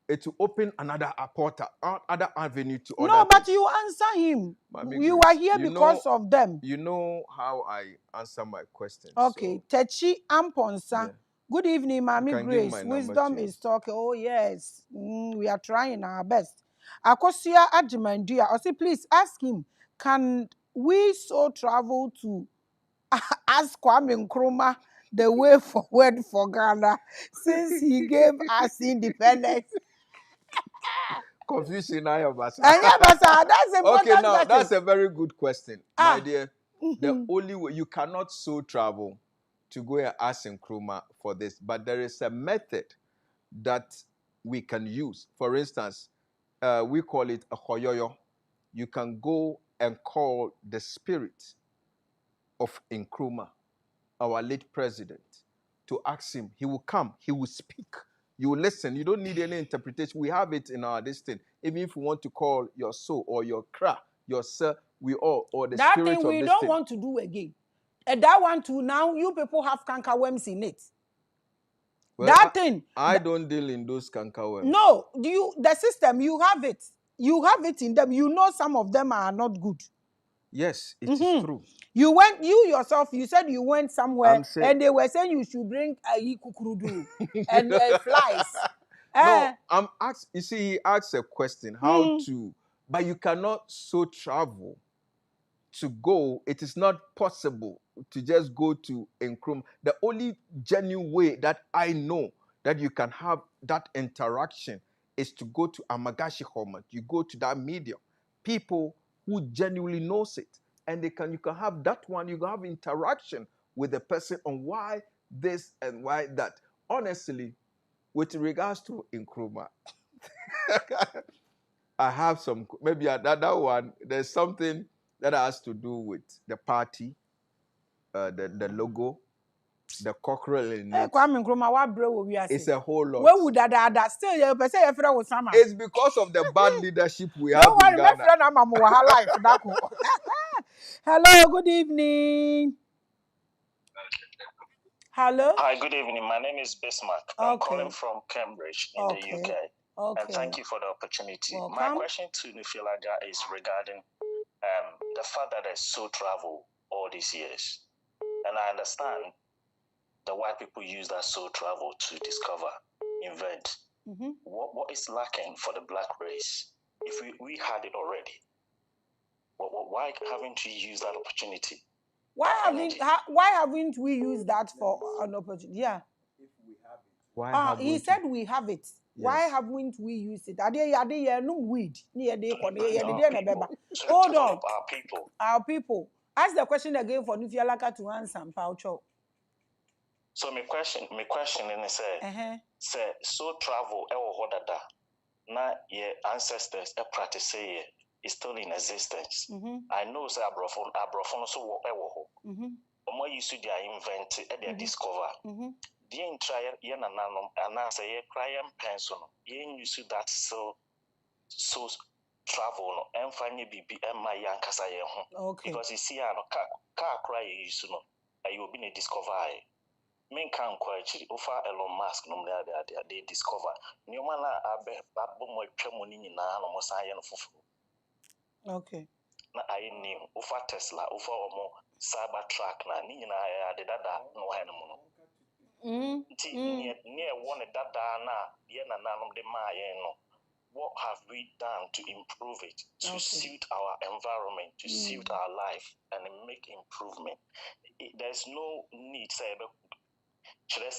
it will open another portal, other avenue to other. No, but you answer him. You are here because of them. You know how I answer my questions. Okay. So. Techi Amponsa. Yeah. Good evening, Maamegrace. Wisdom is talking. Oh, yes. We are trying our best. Akosia Ajimandia. I say, please ask him, can we so travel to ask Kwame Nkrumah the way forward for Ghana since he gave us independence? Confusion now, Basa. That's a okay, now that's a very good question, my dear. The only way you cannot so travel to go and ask Nkrumah for this, but there is a method that we can use. For instance, we call it a hoyoyo. You can go and call the spirit of Nkrumah, our late president, to ask him. He will come. He will speak. You will listen. You don't need any interpretation. We have it in our destiny. Even if you want to call your soul or your cra, your sir, or the that spirit thing we don't want to do again. And that one too, now you people have cankerworms in it. Well, I don't deal in those cankerworms. No, the system, you have it. You have it in them. You know some of them are not good. Yes, it is true. You yourself, you said you went somewhere and they were saying you should bring a kukurudu and flies. No, you see, he asked a question, how to, but you cannot so travel to go. It is not possible to just go to Nkrumah. The only genuine way that I know that you can have that interaction is to go to Amagashi Homet. You go to that medium. People who genuinely knows it. And you can have that one, you can have interaction with the person on why this and why that. Honestly, with regards to Nkrumah, I have some, maybe that one, there's something that has to do with the party, the logo, the cockerel in it. It's a whole lot. It's because of the bad leadership we have in Ghana. Hello, good evening. Hello. Hi, good evening. My name is Bismarck. I'm calling from Cambridge in the UK. Okay. And thank you for the opportunity. Welcome. My question to Nufialaga is regarding the fact that I so travel all these years. And I understand the white people use that soul travel to discover, invent. What is lacking for the black race? If we had it already, why haven't we used that opportunity? Why haven't we used that for an opportunity? Yeah. If we have it, why he said we have it. Yes. Why haven't we used it? Weed. Hold on. Our people. Our people. Ask the question again for Nufialaga to answer. So my question is say so travel na your ancestors practice is still in existence. I know say abrofon so wo used to invent and discover. The entire nanom and say crime pencil used that so travel no and find bibi and my yankasa okay. Because you see car cry used to know you will be a discover. Men can quite offer Elon Musk no they discover. Niomana abe mo twamoni nyina no mo saye no foforo. Okay. Na I knew offer Tesla, offer omo Cybertruck na ni nyina ya de dada no ha no mo. Nti near one dada na ye na nanom de ma ye no. What have we done to improve it, to suit our environment, to suit our life, and make improvement? There's no need, say, still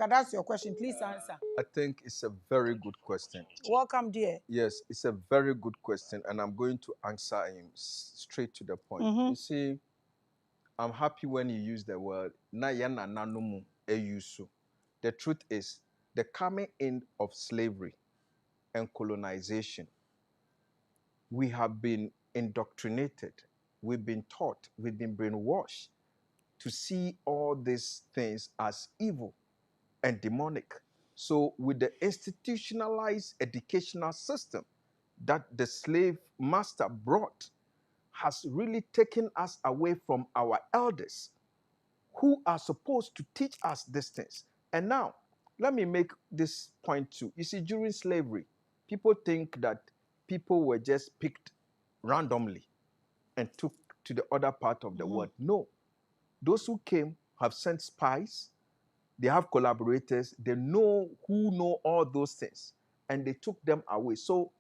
that's your question. Please answer. I think it's a very good question. Welcome, dear. Yes, it's a very good question, and I'm going to answer him straight to the point. You see, I'm happy when you use the word na yana nanumu eyusu. The truth is, the coming in of slavery and colonization, we have been indoctrinated, we've been taught, we've been brainwashed to see all these things as evil and demonic. So with the institutionalized educational system that the slave master brought has really taken us away from our elders who are supposed to teach us these things. And now, let me make this point too. You see, during slavery, people think that people were just picked randomly and took to the other part of the world. No. Those who came have sent spies. They have collaborators. They know who know all those things. And they took them away. So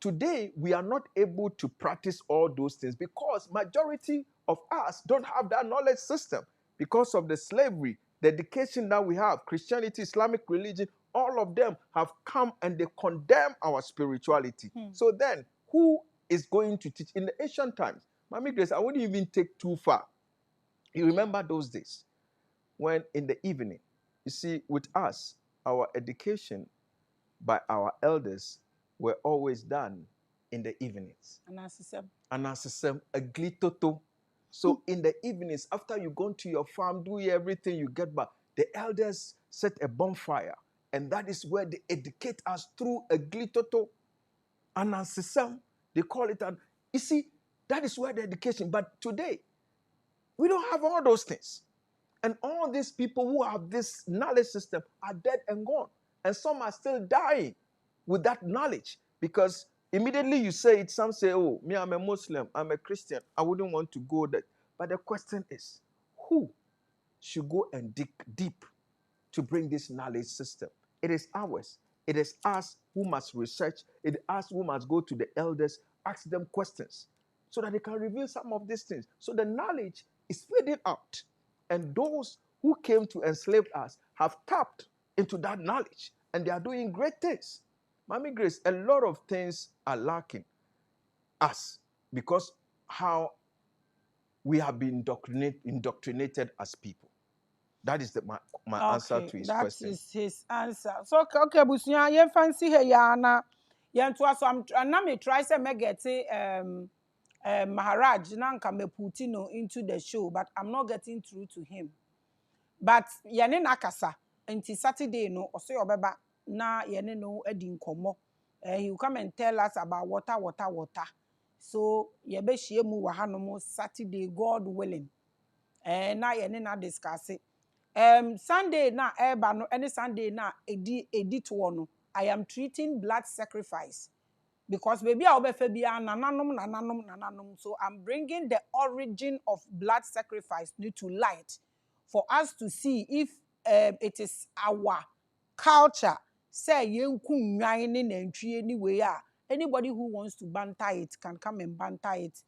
today, we are not able to practice all those things because majority of us don't have that knowledge system because of the slavery, the education that we have, Christianity, Islamic religion, all of them have come and they condemn our spirituality. So then, who is going to teach? In the ancient times, Maamegrace, I wouldn't even take too far. You remember those days when in the evening, you see, with us, our education by our elders were always done in the evenings. Anasisem, a glitoto. So in the evenings, after you go to your farm, do everything you get back, the elders set a bonfire. And that is where they educate us through a glitoto. Anasisem, they call it. You see, that is where the education. But today, we don't have all those things. And all these people who have this knowledge system are dead and gone. And some are still dying with that knowledge. Because immediately you say it, some say, oh, me, I'm a Muslim, I'm a Christian, I wouldn't want to go there. But the question is, who should go and dig deep to bring this knowledge system? It is ours. It is us who must research. It is us who must go to the elders, ask them questions, so that they can reveal some of these things. So the knowledge is fading out. And those who came to enslave us have tapped into that knowledge. And they are doing great things. Maamegrace, a lot of things are lacking us because how we have been indoctrinated as people. That is my answer to his question. That is his answer. So, okay, Busunya, you fancy here, Yana. I'm me try to make it Maharaj nanka me Putino into the show, but I'm not getting through to him. But yene nakasa until Saturday no or say obeba na yene no edin komo. He will come and tell us about water. So yɛbɛhyia mu wɔ hanom Saturday, God willing. Na yɛne na discuss it. Sunday na eba no any Sunday na edi to no. I am treating blood sacrifice because baby I obefa bia nananom. So I'm bringing the origin of blood sacrifice to light for us to see if it is our culture. Say yenku nwan ne nantwie anyway. Anybody who wants to banter it can come and banter it.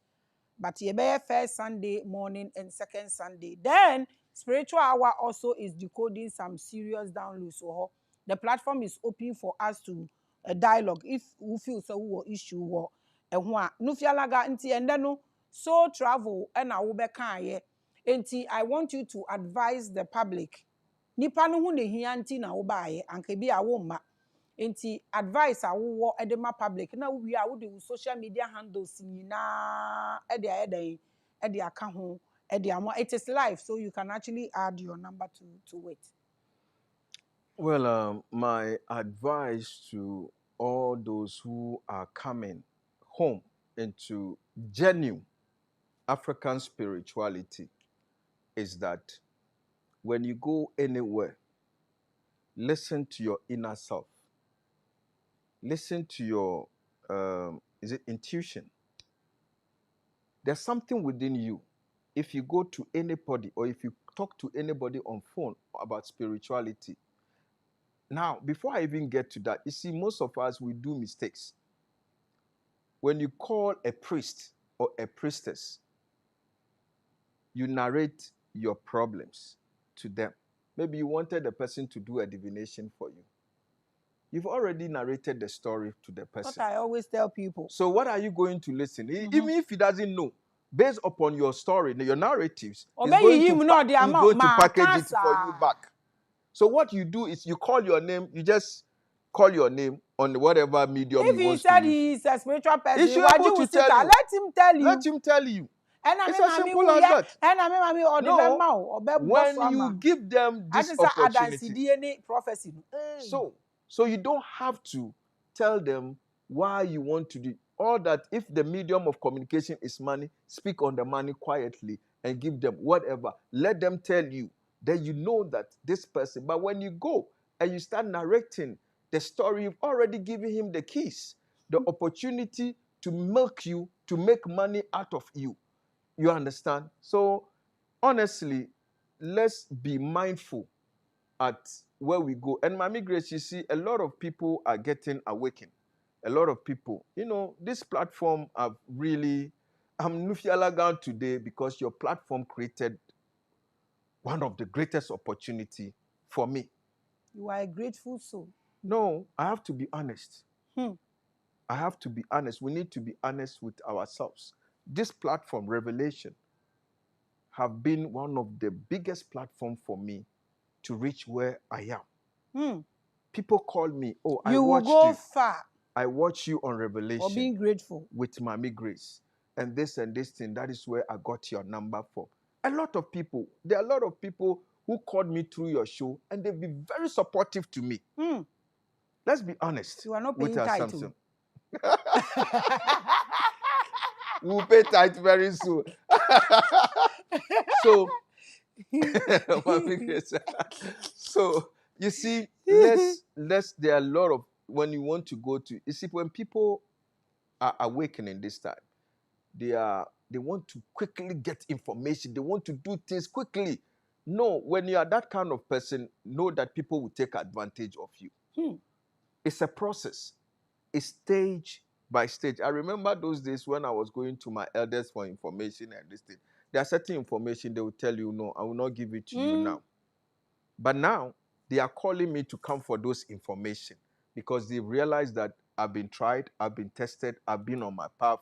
But you be first Sunday morning and second Sunday. Then spiritual hour also is decoding some serious downloads. So the platform is open for us to a dialogue. If we feel so what issue or Nufialaga nti and then so travel and I will be nti I want you to advise the public. Nipa no hu ne hia nti na wo baaye anka bi a wo ma. Nti advice a wo edema public na we a wo de social media handles nyina e aka ho it is live, so you can actually add your number to it. Well, my advice to all those who are coming home into genuine African spirituality is that when you go anywhere, listen to your inner self. Listen to your, intuition? There's something within you. If you go to anybody or if you talk to anybody on phone about spirituality, now, before I even get to that, you see, most of us, we do mistakes. When you call a priest or a priestess, you narrate your problems to them. Maybe you wanted the person to do a divination for you. You've already narrated the story to the person. What I always tell people. So what are you going to listen? Even if he doesn't know, based upon your story, your narratives, he's going to package it for you back. So what you do is you call your name, you just call your name on whatever medium if he wants to use. If he said he is a spiritual person, he should be able to tell you. Let him tell you. Let him tell you. It's as simple as that. No, when you give them this opportunity, prophecy. So you don't have to tell them why you want to do all that. If the medium of communication is money, speak on the money quietly and give them whatever. Let them tell you. Then you know that this person. But when you go and you start narrating the story, you've already given him the keys, the opportunity to milk you, to make money out of you. You understand? So honestly, let's be mindful at where we go. And Maamegrace, you see, a lot of people are getting awakened. A lot of people. You know, this platform have really, I'm Nufialaga today because your platform created one of the greatest opportunity for me. You are a grateful soul. No, I have to be honest. I have to be honest. We need to be honest with ourselves. This platform, Revelation, have been one of the biggest platforms for me to reach where I am. People call me, oh, I watched you. You will go far. I watch you on Revelation. For being grateful. With Maamegrace. And this thing, that is where I got your number from. There are a lot of people who called me through your show and they've been very supportive to me. Let's be honest. You are not paying title. We'll pay title very soon. So, so you see, there are a lot of, when you want to go to, you see, when people are awakening this time, they want to quickly get information. They want to do things quickly. No, when you are that kind of person, know that people will take advantage of you. It's a process. It's stage by stage. I remember those days when I was going to my elders for information and this thing. There are certain information they will tell you, no, I will not give it to you now. But now, they are calling me to come for those information because they realize that I've been tried, I've been tested, I've been on my path,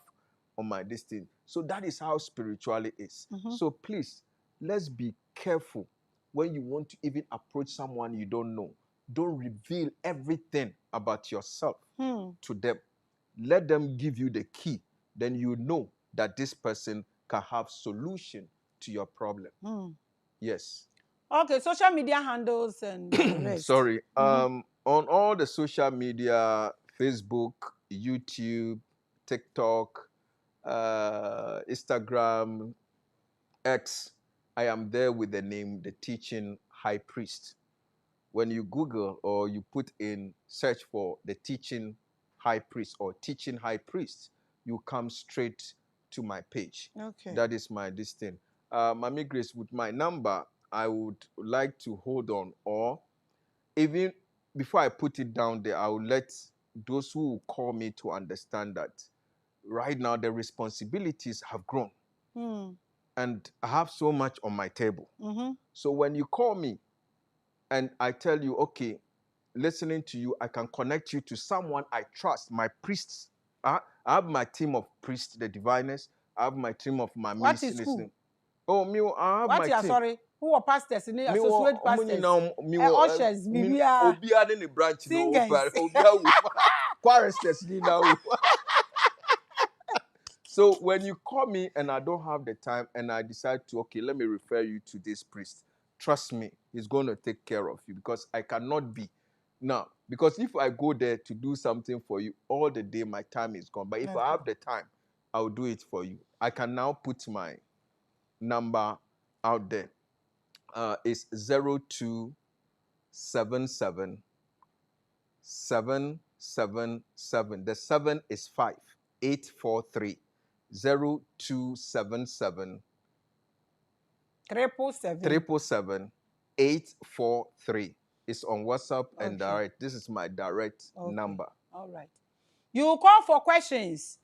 on my destiny. So that is how spirituality is. So please, let's be careful when you want to even approach someone you don't know. Don't reveal everything about yourself to them. Let them give you the key. Then you know that this person can have solution to your problem. Yes. Okay, social media handles and the rest. Sorry. On all the social media, Facebook, YouTube, TikTok, Instagram, X, I am there with the name The Teaching High Priest. When you Google or you put in search for The Teaching High Priest or Teaching High Priest, you come straight to my page. Okay. That is my this thing. Maamegrace, with my number, I would like to hold on, or even before I put it down there, I will let those who call me to understand that right now the responsibilities have grown. And I have so much on my table. So when you call me and I tell you, okay, listening to you, I can connect you to someone I trust, my priests. I have my team of priests, the diviners. I have my team of my What listening. is who? Oh, me, I have What my you are team. sorry? Who are pastors? Associate pastors? Ushers, Obia in the branch, singers. Obia choristers, So when you call me and I don't have the time and I decide to, okay, let me refer you to this priest, trust me, he's going to take care of you, because I cannot be. Now, because if I go there to do something for you all the day, my time is gone. But if I have the time, I'll do it for you. I can now put my number out there. It's 0277 777. The 7 is 5. 843 0277 777 843. It's on WhatsApp and direct. This is my direct number. All right. You call for questions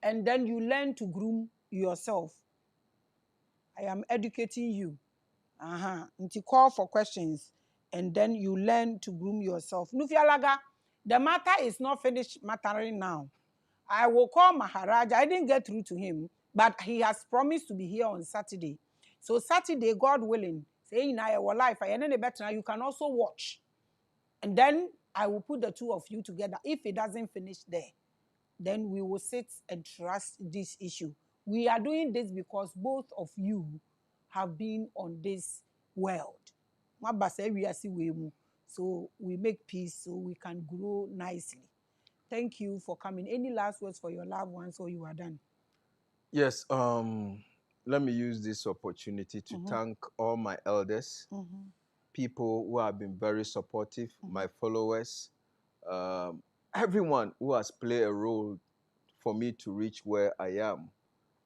and then you learn to groom yourself. I am educating you. And you call for questions and then you learn to groom yourself. Nufialaga, the matter is not finished mattering now. I will call Maharaj. I didn't get through to him, but he has promised to be here on Saturday. So Saturday, God willing, saying I will life, I any better. You can also watch. And then I will put the two of you together. If it doesn't finish there, then we will sit and trust this issue. We are doing this because both of you have been on this world. So we make peace so we can grow nicely. Thank you for coming. Any last words for your loved ones, or you are done? Yes, let me use this opportunity to thank all my elders, people who have been very supportive, my followers, everyone who has played a role for me to reach where I am.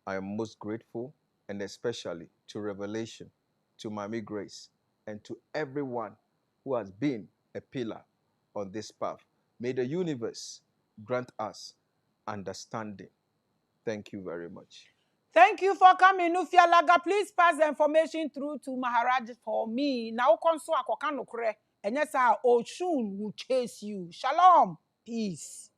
I am most grateful, and especially to Revelation, to Maamegrace, and to everyone who has been a pillar on this path. May the universe grant us understanding. Thank you very much. Thank you for coming, Nufialaga. Please pass the information through to Maharaj for me. Now, Konso Akokanokre, and yes, Oshun will chase you. Shalom. Peace.